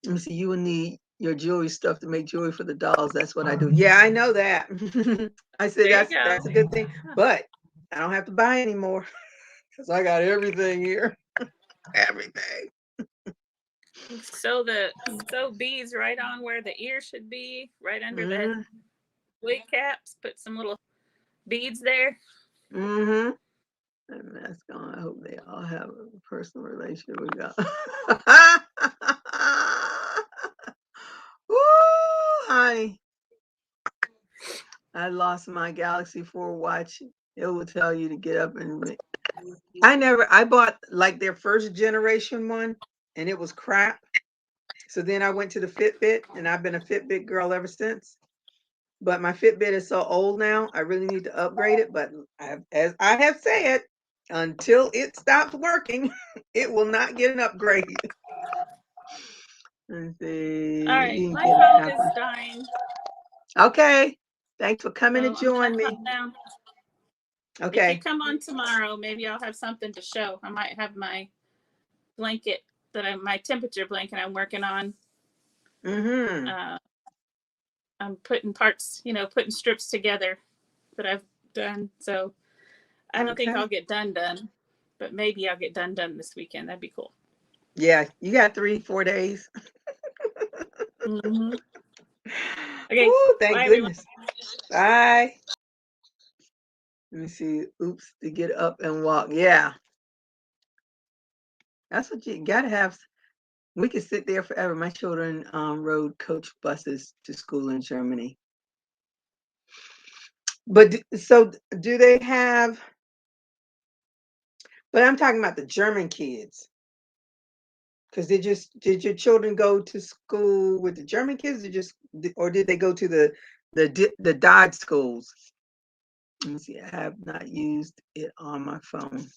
A: let me see, you will need your jewelry stuff to make jewelry for the dolls. That's what I do. Yeah, I know that. I said
B: There you
A: that's
B: go.
A: a good thing, but I don't have to buy anymore because I got everything here. Everything.
B: Sew beads right on where the ear should be, right under the
A: Mm-hmm.
B: wig caps. Put some little beads there.
A: Mm-hmm. And that's gone. I hope they all have a personal relationship with God. Woo, honey. I lost my Galaxy 4 watch. It will tell you to get up and I bought like their first generation one and it was crap. So then I went to the Fitbit and I've been a Fitbit girl ever since. But my Fitbit is so old now, I really need to upgrade it. But as I have said, until it stops working, it will not get an upgrade. Let's
B: All
A: see.
B: right,
A: You can
B: my
A: get an
B: phone is
A: Apple.
B: dying,
A: Okay. Thanks for coming to
B: so I'm gonna
A: join
B: come
A: me.
B: down. If you
A: Okay.
B: come on tomorrow, maybe I'll have something to show. I might have my blanket my temperature blanket I'm working on.
A: Mm-hmm.
B: Uh, I'm putting parts, putting strips together that I've done. So I don't think
A: Okay.
B: I'll get done, but maybe I'll get done this weekend. That'd be cool.
A: Yeah, you got 3, 4 days.
B: Mm-hmm. Okay.
A: Ooh, thank
B: Bye, everyone.
A: goodness. Bye. Let me see. Oops, to get up and walk. Yeah, that's what you gotta have. We could sit there forever. My children rode coach buses to school in Germany. But so do they have? But I'm talking about the German kids. Because did your children go to school with the German kids, or did they go to the Dodge schools? Let me see. I have not used it on my phone.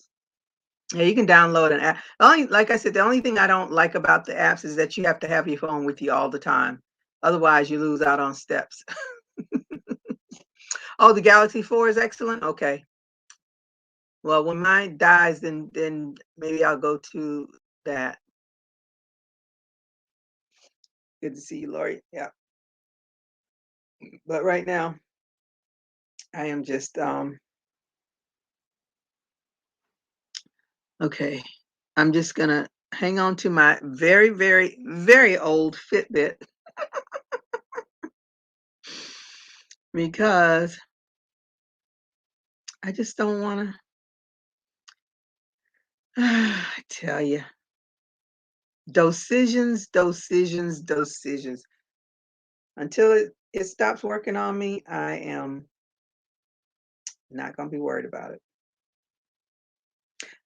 A: Yeah, you can download an app. Like I said, the only thing I don't like about the apps is that you have to have your phone with you all the time. Otherwise, you lose out on steps. Oh, the Galaxy 4 is excellent. Okay. Well, when mine dies, then maybe I'll go to that. Good to see you, Lori. Yeah. But right now, I am just okay. I'm just gonna hang on to my very, very, very old Fitbit because I just don't want to. I tell you, decisions. Until it stops working on me, I am not gonna be worried about it.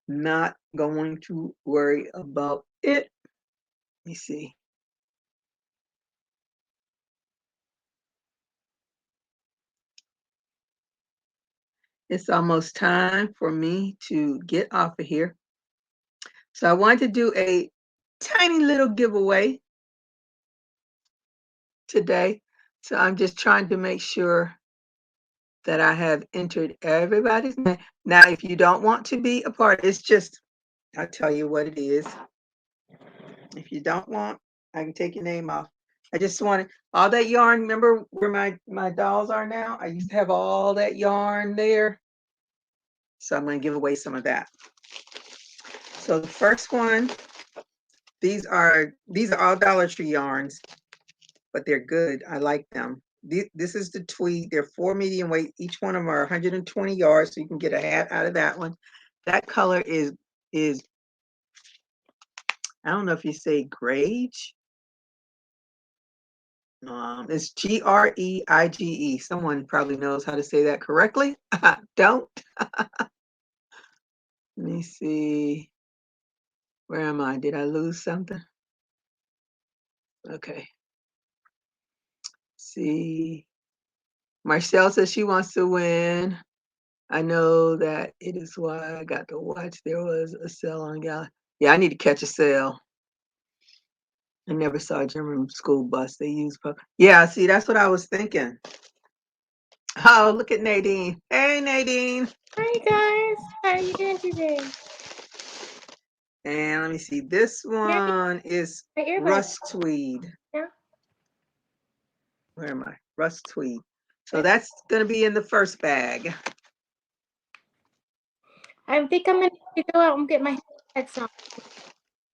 A: Not going to worry about it. Let me see. It's almost time for me to get off of here. So I wanted to do a tiny little giveaway today. So I'm just trying to make sure that I have entered everybody's name. Now, if you don't want to be a part, it's just, I'll tell you what it is. If you don't want, I can take your name off. I just wanted all that yarn. Remember where my dolls are now? I used to have all that yarn there. So I'm going to give away some of that. So the first one These are all Dollar Tree yarns, but they're good. I like them. This is the tweed. They're 4 medium weight. Each one of them are 120 yards, so you can get a hat out of that one. That color is I don't know if you say grage. It's Greige. Someone probably knows how to say that correctly. Don't. Let me see. Where am I? Did I lose something? Okay. See. Marcelle says she wants to win. I know that it is why I got to watch. There was a sale on Gala. Yeah, I need to catch a sale. I never saw a German school bus. They use. Yeah, see, that's what I was thinking. Oh, look at Nadine. Hey, Nadine.
C: Hi guys, how are you doing today?
A: And let me see. This one is rust tweed.
C: Yeah.
A: Where am I? Rust tweed. So that's going to be in the first bag.
C: I think I'm going to go out and get my headsets on.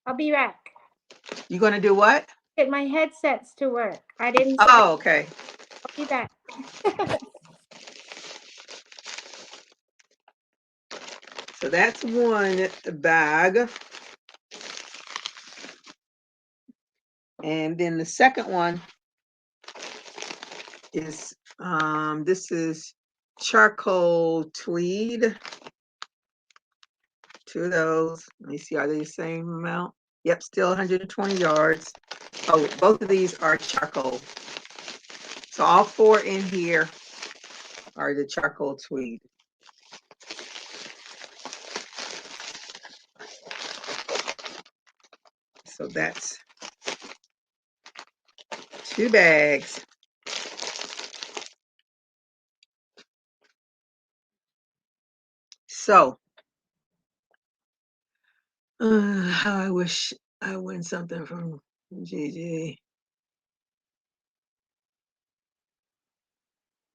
C: I'll be back.
A: You going to do what?
C: Get my headsets to work. I didn't.
A: Oh, okay.
C: I'll be back.
A: So that's one bag. And then the second one is this is charcoal tweed. 2 of those. Let me see, are they the same amount? Yep, still 120 yards. Oh, both of these are charcoal. So all 4 in here are the charcoal tweed. So that's 2 bags. So, how I wish I win something from GG.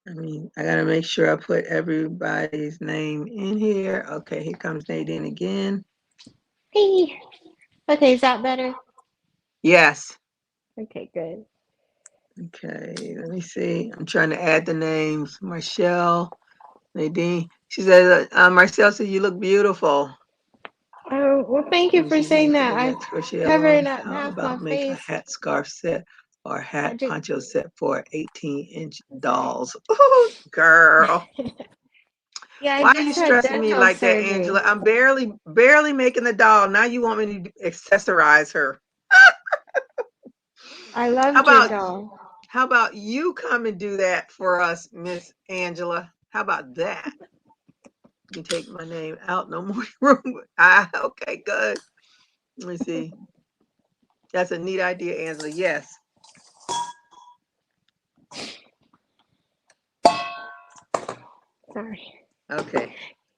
A: I mean, I gotta make sure I put everybody's name in here. Okay, here comes Nadine again.
C: Hey. Okay, is that better?
A: Yes.
C: Okay, good.
A: Okay, let me see. I'm trying to add the names. Marcelle, Nadine. She said, Marcelle said you look beautiful.
C: Oh, well, thank you for saying that. I'm covering up half my
A: make
C: face.
A: a hat scarf set or hat poncho set for 18-inch dolls. Ooh, girl.
C: Yeah,
A: Why are you stressing me like that, Angela? I'm barely making the doll. Now you want me to accessorize her.
C: I loved your doll.
A: How about you come and do that for us, Miss Angela? How about that? You take my name out, no more room. Okay, good. Let me see. That's a neat idea, Angela. Yes.
C: Sorry.
A: Okay.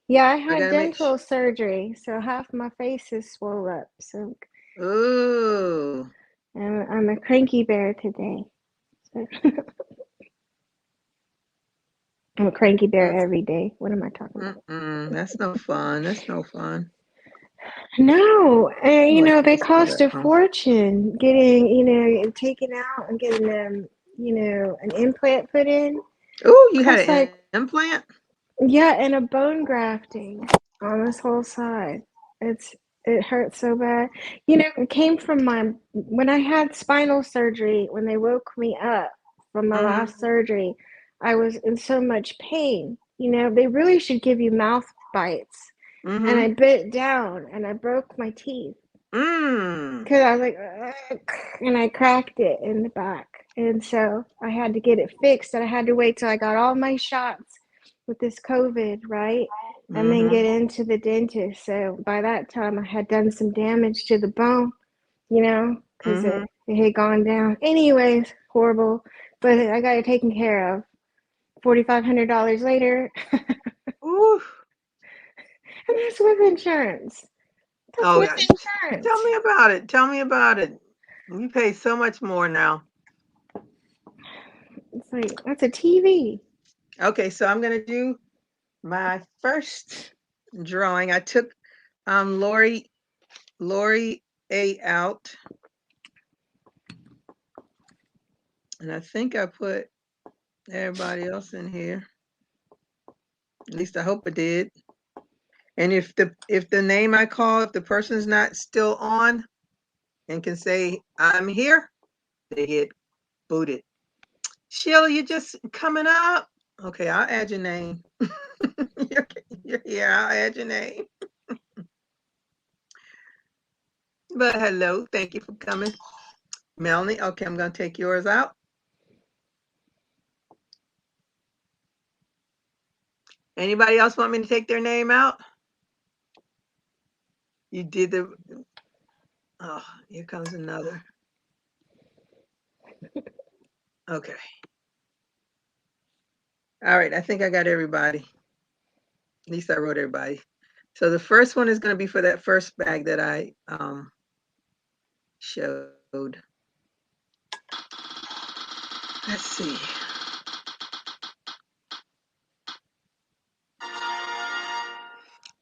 C: Yeah, I had dental surgery, so half my face is swole up. So,
A: ooh,
C: I'm a cranky bear today. So. I'm a cranky bear every day. What am I talking about?
A: That's no fun. That's no fun.
C: No, you know, they cost a fortune getting, you know, taken out and getting them, you know, an implant put in.
A: Oh, you had an implant?
C: Yeah, and a bone grafting on this whole side. It hurts so bad. You know, it came from when I had spinal surgery, when they woke me up from my last surgery, I was in so much pain. You know, they really should give you mouth bites. And I bit down and I broke my teeth. Because I was like, and I cracked it in the back. And so I had to get it fixed, and I had to wait till I got all my shots with this COVID, right? And then get into the dentist. So by that time, I had done some damage to the bone, you know, because it had gone down. Anyways, horrible. But I got it taken care of. $4,500 later.
A: Ooh.
C: And that's with insurance.
A: That's with insurance. Tell me about it. Tell me about it. We pay so much more now.
C: It's like, that's a TV.
A: Okay, so I'm going to do my first drawing. I took Lori A out. And I think I put everybody else in here. At least I hope I did. And if the name I call, if the person's not still on and can say I'm here, they get booted. Sheila, you just coming up? Okay, I'll add your name. you're here. I'll add your name. But hello, thank you for coming. Melanie, okay, I'm going to take yours out. Anybody else want me to take their name out? You did the, oh, here comes another. Okay. All right, I think I got everybody. At least I wrote everybody. So the first one is going to be for that first bag that I showed. Let's see.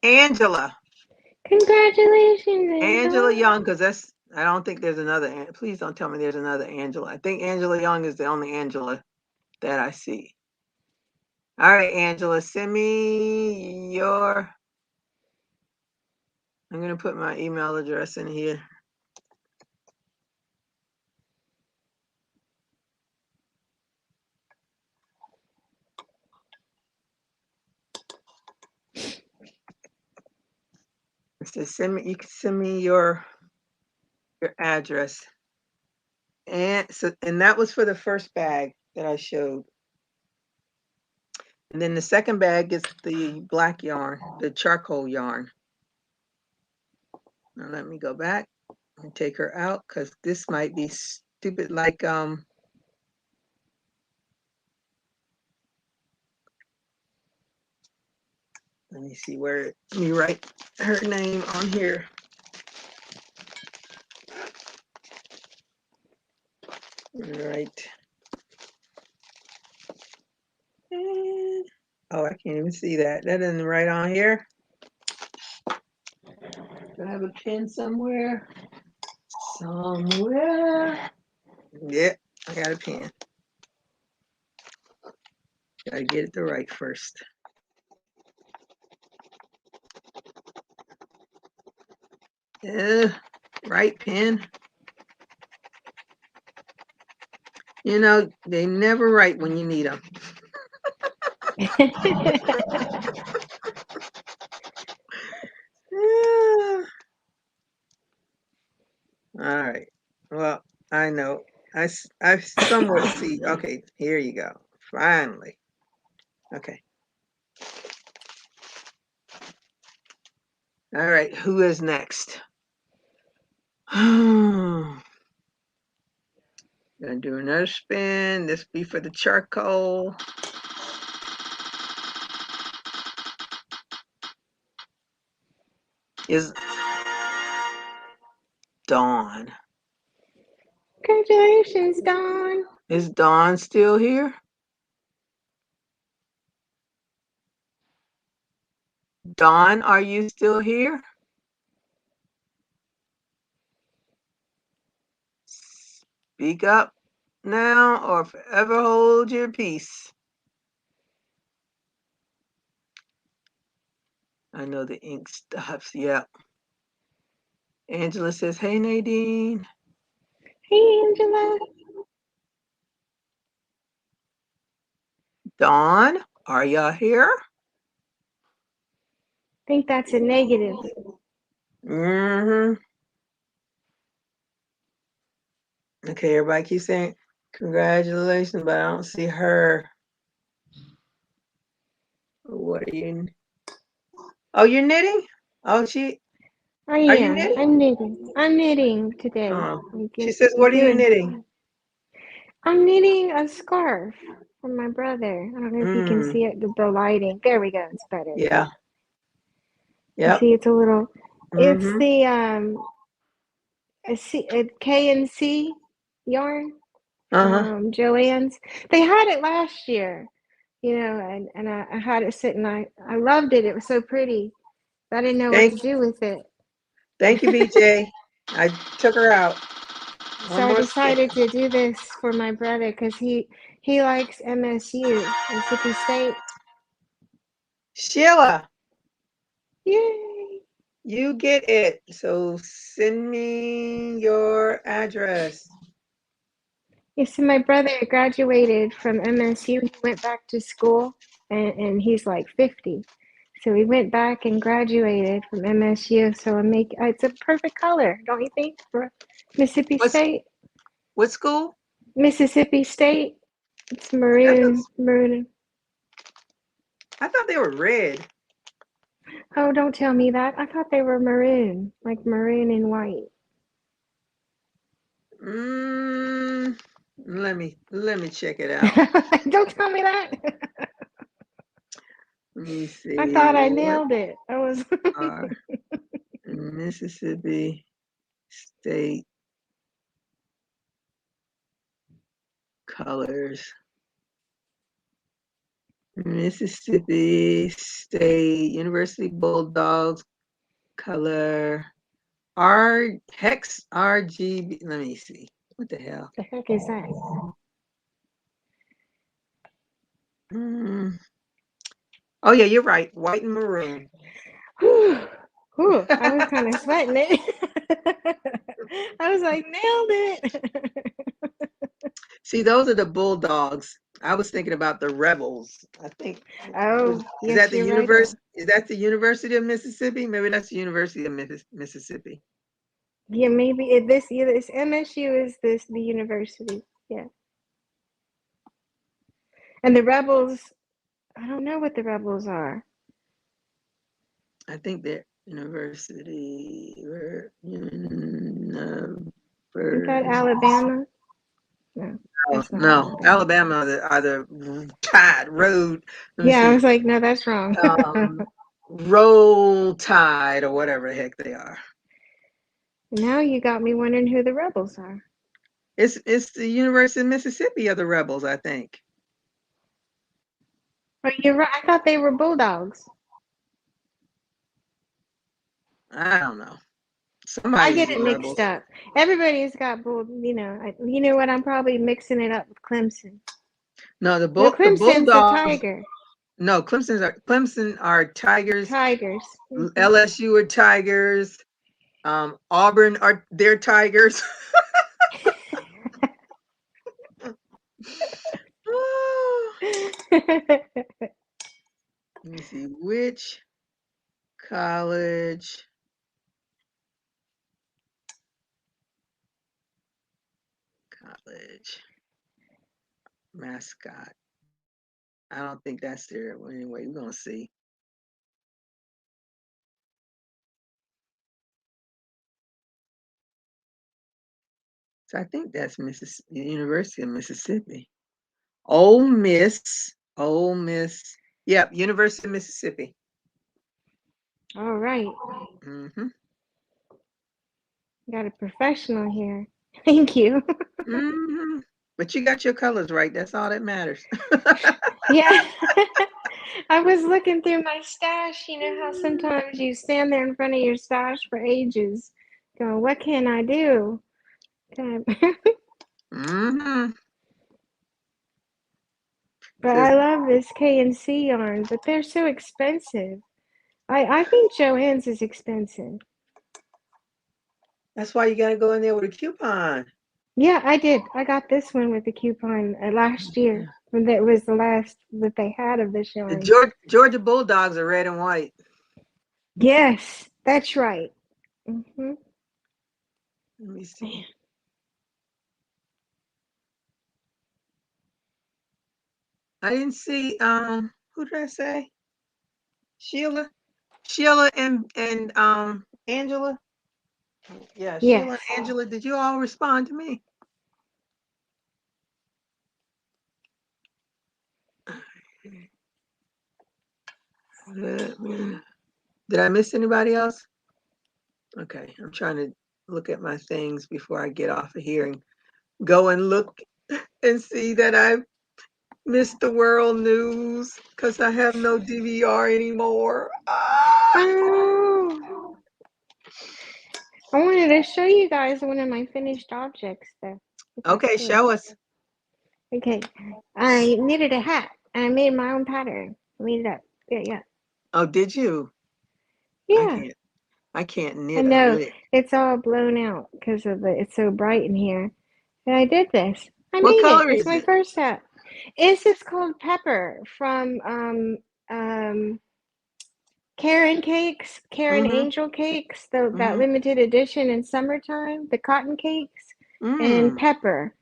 A: Angela.
C: Congratulations,
A: Angela Young, because that's, I don't think there's another, please don't tell me there's another Angela. I think Angela Young is the only Angela that I see. All right, Angela, send me your, I'm going to put my email address in here. It says send me, you can send me your address. And so, and that was for the first bag that I showed. And then the second bag is the black yarn, the charcoal yarn. Now let me go back and take her out because this might be stupid like let me see where, let me write her name on here. Right. And, oh, I can't even see that. That isn't right on here. Do I have a pen somewhere? Somewhere. Yeah, I got a pen. Gotta get it to right first. Right pen. You know, they never write when you need them. All right. Well, I know. I somewhat see. Okay, here you go. Finally. Okay. All right. Who is next? Gonna do another spin. This be for the charcoal. Is Dawn.
C: Congratulations, Dawn.
A: Is Dawn still here? Dawn, are you still here? Speak up now or forever hold your peace. I know the ink stops. Yep. Angela says, hey, Nadine.
C: Hey, Angela.
A: Dawn, are y'all here?
C: I think that's a negative.
A: Mm-hmm. Okay, everybody keeps saying congratulations, but I don't see her. What are you? Oh, you're knitting? Oh,
C: I
A: are you
C: am.
A: knitting?
C: I'm knitting. I'm knitting today.
A: Oh. She says, what are you knitting?
C: I'm knitting a scarf for my brother. I don't know if you can see it, the lighting. There we go. It's better.
A: Yeah.
C: You see, it's a little. It's the K&C yarn. Joann's. They had it last year, you know, and I had it sitting. I loved it. It was so pretty. I didn't know what to do with it.
A: Thank you, BJ. I took her out. One
C: So I
A: more spin.
C: decided to do this for my brother because he likes MSU, Mississippi State.
A: Sheila,
C: Yay!
A: you get it. So send me your address.
C: Yeah, so my brother graduated from MSU. He went back to school, and he's like 50. So he went back and graduated from MSU. So it's a perfect color, don't you think, for Mississippi
A: What's
C: State?
A: what school?
C: Mississippi State. It's
A: I
C: maroon, maroon.
A: thought they were red.
C: Oh, don't tell me that. I thought they were maroon, like maroon and white.
A: Let me check it out.
C: Don't tell me that.
A: Let me see.
C: I thought I
A: What
C: nailed it. I was.
A: are Mississippi State colors? Mississippi State University Bulldogs color hex RGB. Let me see. What the hell?
C: The heck is that?
A: Oh yeah, you're right. White and maroon.
C: Whew. Whew. I was kind of sweating it. I was like, nailed it.
A: See, those are the Bulldogs. I was thinking about the Rebels. I think.
C: Oh,
A: Is
C: yes,
A: that the
C: you're right.
A: university? Is that the University of Mississippi? Maybe that's the University of Mississippi.
C: Yeah, maybe this MSU is the university. Yeah. And the Rebels, I don't know what the Rebels are.
A: I think they're University.
C: Isn't that Alabama? No, that's not
A: No, Alabama are the Tide Road. Let me
C: Yeah, I
A: see.
C: was like, no, that's wrong.
A: Roll Tide or whatever the heck they are.
C: Now you got me wondering who the Rebels are.
A: It's the University of Mississippi of the Rebels, I think.
C: Oh, you're right. I thought they were Bulldogs.
A: I don't know.
C: I
A: Somebody's
C: get
A: the
C: it mixed
A: Rebels.
C: up. Everybody's got bull. You know what? I'm probably mixing it up with Clemson.
A: No, the
C: Clemson's a
A: Bulldogs.
C: tiger.
A: No, Clemson are Tigers.
C: Tigers.
A: LSU are Tigers. Auburn are their Tigers. Let me see which college mascot. I don't think that's there. Anyway, we're gonna see. So I think that's the University of Mississippi. Ole Miss. Yep, University of Mississippi.
C: All right.
A: Mm-hmm.
C: Got a professional here. Thank you.
A: Mm-hmm. But you got your colors right. That's all that matters.
C: Yeah. I was looking through my stash. You know how sometimes you stand there in front of your stash for ages, going, "What can I do?"
A: Mm-hmm.
C: But I love this K&C yarn, but they're so expensive. I think Joann's is expensive.
A: That's why you got to go in there with a coupon.
C: Yeah, I did. I got this one with the coupon last year. That was the last that they had of this yarn.
A: The Georgia Bulldogs are red and white.
C: Yes, that's right. Mm-hmm.
A: Let me see. Man. I didn't see. Who did I say? Sheila and Angela. Yeah,
C: Yes.
A: Sheila and Angela. Did you all respond to me? Did I miss anybody else? Okay, I'm trying to look at my things before I get off of here and go and look and see that I've missed the world news because I have no DVR anymore.
C: Oh. I wanted wanted to show you guys one of my finished objects, though.
A: Okay, show us.
C: Okay, I knitted a hat and I made my own pattern. I made it up. Yeah.
A: Oh, did you?
C: Yeah.
A: I can't
C: I
A: knit a
C: know
A: lick.
C: it's all blown out because of it's so bright in here. And I did this. I
A: What
C: made it.
A: color
C: It's
A: is
C: my
A: it?
C: first hat. It's called Pepper from Karen Cakes, Karen
A: Mm-hmm.
C: Angel Cakes, that
A: Mm-hmm.
C: limited edition in summertime, the cotton cakes, and
A: Mm.
C: Pepper.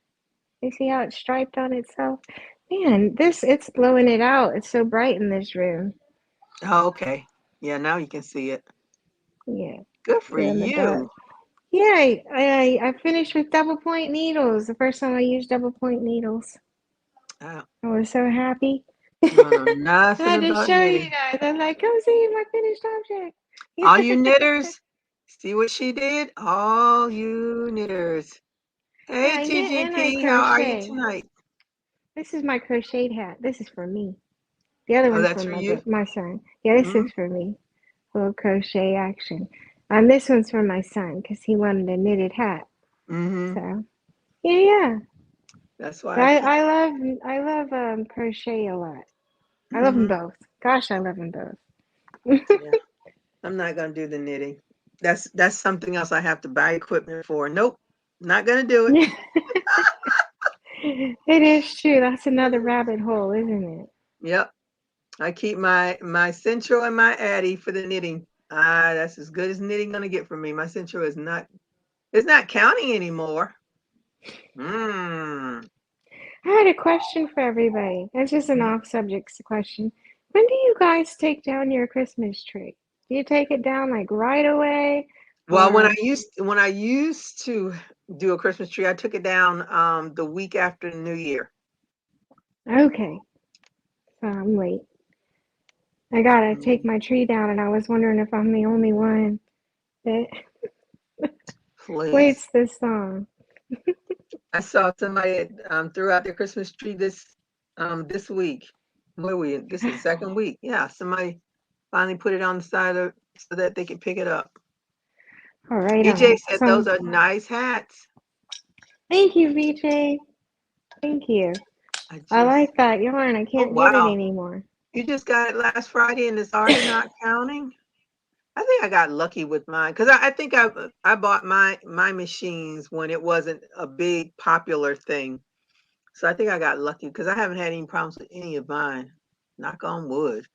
C: You see how it's striped on itself? Man, it's blowing it out. It's so bright in this room.
A: Oh, okay. Yeah, now you can see it.
C: Yeah,
A: Good for
C: here in the dark.
A: you.
C: Yeah, I finished with double point needles. The first time I used double point needles.
A: I
C: I was so happy.
A: don't know
C: I
A: nothing
C: had to
A: about
C: show you
A: knitting.
C: guys. I'm like, come see my finished
A: All you
C: object.
A: knitters, see what she did? All you knitters.
C: Yeah,
A: Hey,
C: I knit and I
A: GGP, how are you
C: crochet.
A: tonight?
C: This is my crocheted hat. This is for me. The other
A: Oh,
C: one's
A: that's
C: for
A: for you?
C: my son. Yeah, this
A: Mm-hmm.
C: is for me. Little crochet action. This one's for my son because he wanted a knitted hat.
A: Mm-hmm.
C: So yeah.
A: That's why I keep.
C: I love crochet a lot. I love them
A: Mm-hmm.
C: both. Gosh, I love them both.
A: Yeah, I'm not gonna do the knitting. That's something else I have to buy equipment for. Nope, not gonna do it.
C: It is true. That's another rabbit hole, isn't it?
A: Yep, I keep my Central and my Addy for the knitting. Ah, that's as good as knitting gonna get from me. My Central is not. It's not counting anymore. Mm.
C: I had a question for everybody. It's just an off subject question. When do you guys take down your Christmas tree? Do you take it down like right away?
A: Well,
C: Or
A: when I used to do a Christmas tree, I took it down the week after New Year.
C: okay, so I'm late. I gotta take
A: Mm,
C: my tree down, and I was wondering if I'm the only one that
A: please.
C: waits this long.
A: I saw somebody threw out their Christmas tree this week. What are we? This is the second week. Yeah, somebody finally put it on the side of so that they could pick it up.
C: All right
A: BJ
C: on.
A: said those are nice hats.
C: Thank you, VJ. Thank you.
A: I
C: I
A: just
C: like that yarn. I
A: Oh
C: can't get it
A: wow.
C: anymore.
A: You just got it last Friday and it's already not counting? I think I got lucky with mine because I think I bought my machines when it wasn't a big popular thing. So I think I got lucky because I haven't had any problems with any of mine. Knock on wood.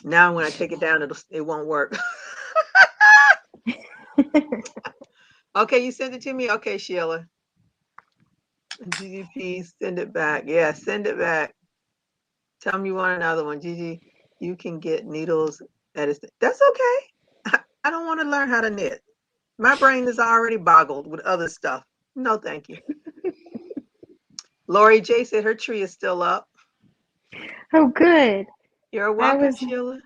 A: Now when I take it down, it won't work. Okay, you send it to me. Okay, Sheila. GGP, send it back. Yeah, send it back. Tell me you want another one. Gigi, you can get needles at a. That's okay. I don't want to learn how to knit. My brain is already boggled with other stuff. No, thank you. Lori J said her tree is still up.
C: Oh, good.
A: You're
C: I
A: welcome,
C: was,
A: Sheila.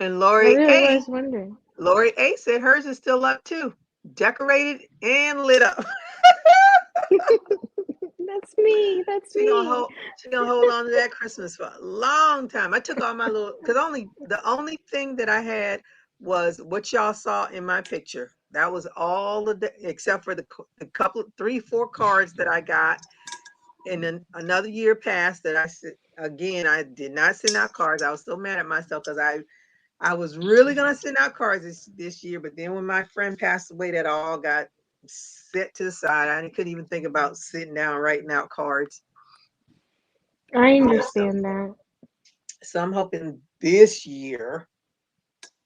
A: And
C: I really was wondering.
A: Lori A said hers is still up too, decorated and lit up.
C: That's me. That's
A: She gonna
C: me.
A: hold. She gonna hold on to that Christmas for a long time. I took all my little because the only thing that I had was what y'all saw in my picture. That was all of the except for the couple 3-4 cards that I got. And then another year passed that again I did not send out cards. I was so mad at myself because I was really gonna send out cards this year, but then when my friend passed away, that all got set to the side. I couldn't even think about sitting down and writing out cards.
C: I
A: Yeah,
C: understand that.
A: so I'm hoping this year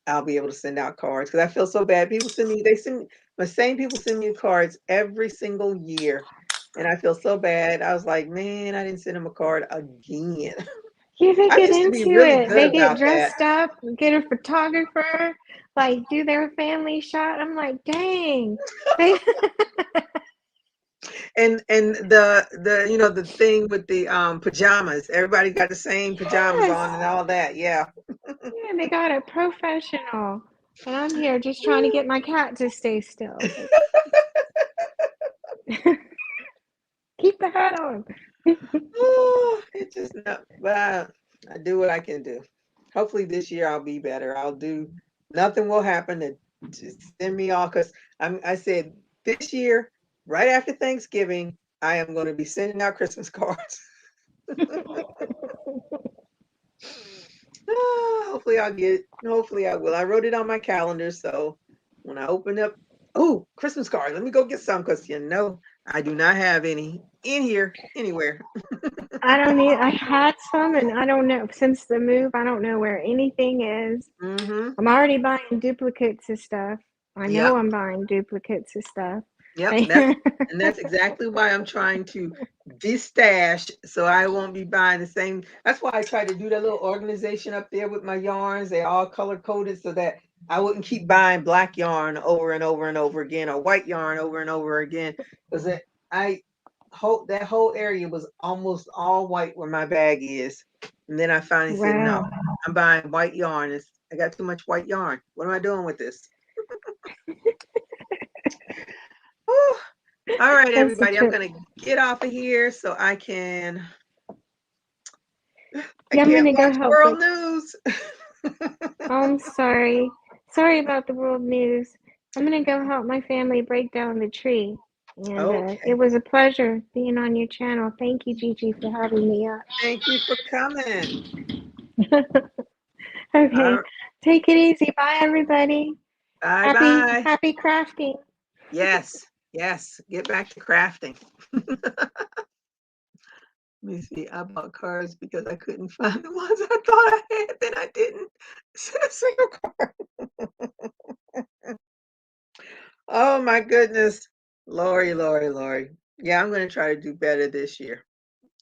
A: I'll be able to send out cards because I feel so bad. They send me the same people send me cards every single year. And I feel so bad. I was like, man, I didn't send them a card again.
C: Yeah, they
A: I
C: get
A: used to be
C: into
A: really
C: it.
A: good
C: They get
A: about that.
C: dressed up, get a photographer, like do their family shot. I'm like, dang. They
A: And the thing with the pajamas. Everybody got the same pajamas
C: yes.
A: on and all that. Yeah.
C: Yeah, they got a professional. And I'm here just trying to get my cat to stay still. Keep the hat on.
A: Oh, it's just not, but I do what I can do. Hopefully this year I'll be better. I'll do Nothing will happen to just send me off, because I said this year, right after Thanksgiving, I am going to be sending out Christmas cards. Hopefully I'll get it. Hopefully I will. I wrote it on my calendar, so when I open up, oh, Christmas cards, let me go get some, because I do not have any in here anywhere.
C: I don't need. I had some, and I don't know. Since the move, I don't know where anything is.
A: Mm-hmm.
C: I'm already buying duplicates of stuff. I know
A: Yep.
C: I'm buying duplicates of stuff.
A: Yep. That's exactly why I'm trying to de-stash, so I won't be buying the same. That's why I try to do that little organization up there with my yarns. They're all color coded so that I wouldn't keep buying black yarn over and over and over again, or white yarn over and over again. Because that whole area was almost all white where my bag is. And then I finally said, no,
C: Wow.
A: I'm buying white yarn. I got too much white yarn. What am I doing with this? Whew. All right,
C: That's the
A: everybody, I'm
C: trip.
A: going to get off of here so I can. I
C: Yeah, I'm
A: can't
C: gonna go
A: watch
C: help
A: world
C: with.
A: news.
C: Oh, I'm sorry. Sorry about the world news. I'm gonna go help my family break down the tree. And it
A: Okay.
C: was a pleasure being on your channel. Thank you, Gigi, for having me up.
A: Thank you for coming.
C: Okay, take it easy. Bye, everybody.
A: Bye
C: Happy,
A: bye.
C: happy crafting.
A: Yes. Yes. Get back to crafting. Let me see. I bought cards because I couldn't find the ones I thought I had, then I didn't. It's a single card. Oh my goodness. Lori, Lori, Lori. Yeah, I'm going to try to do better this year.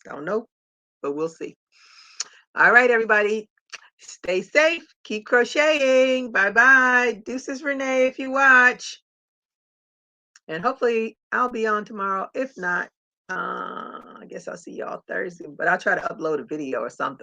A: Don't know, but we'll see. All right, everybody. Stay safe. Keep crocheting. Bye-bye. Deuces, Renee, if you watch. And hopefully I'll be on tomorrow. If not, I guess I'll see y'all Thursday. But I'll try to upload a video or something.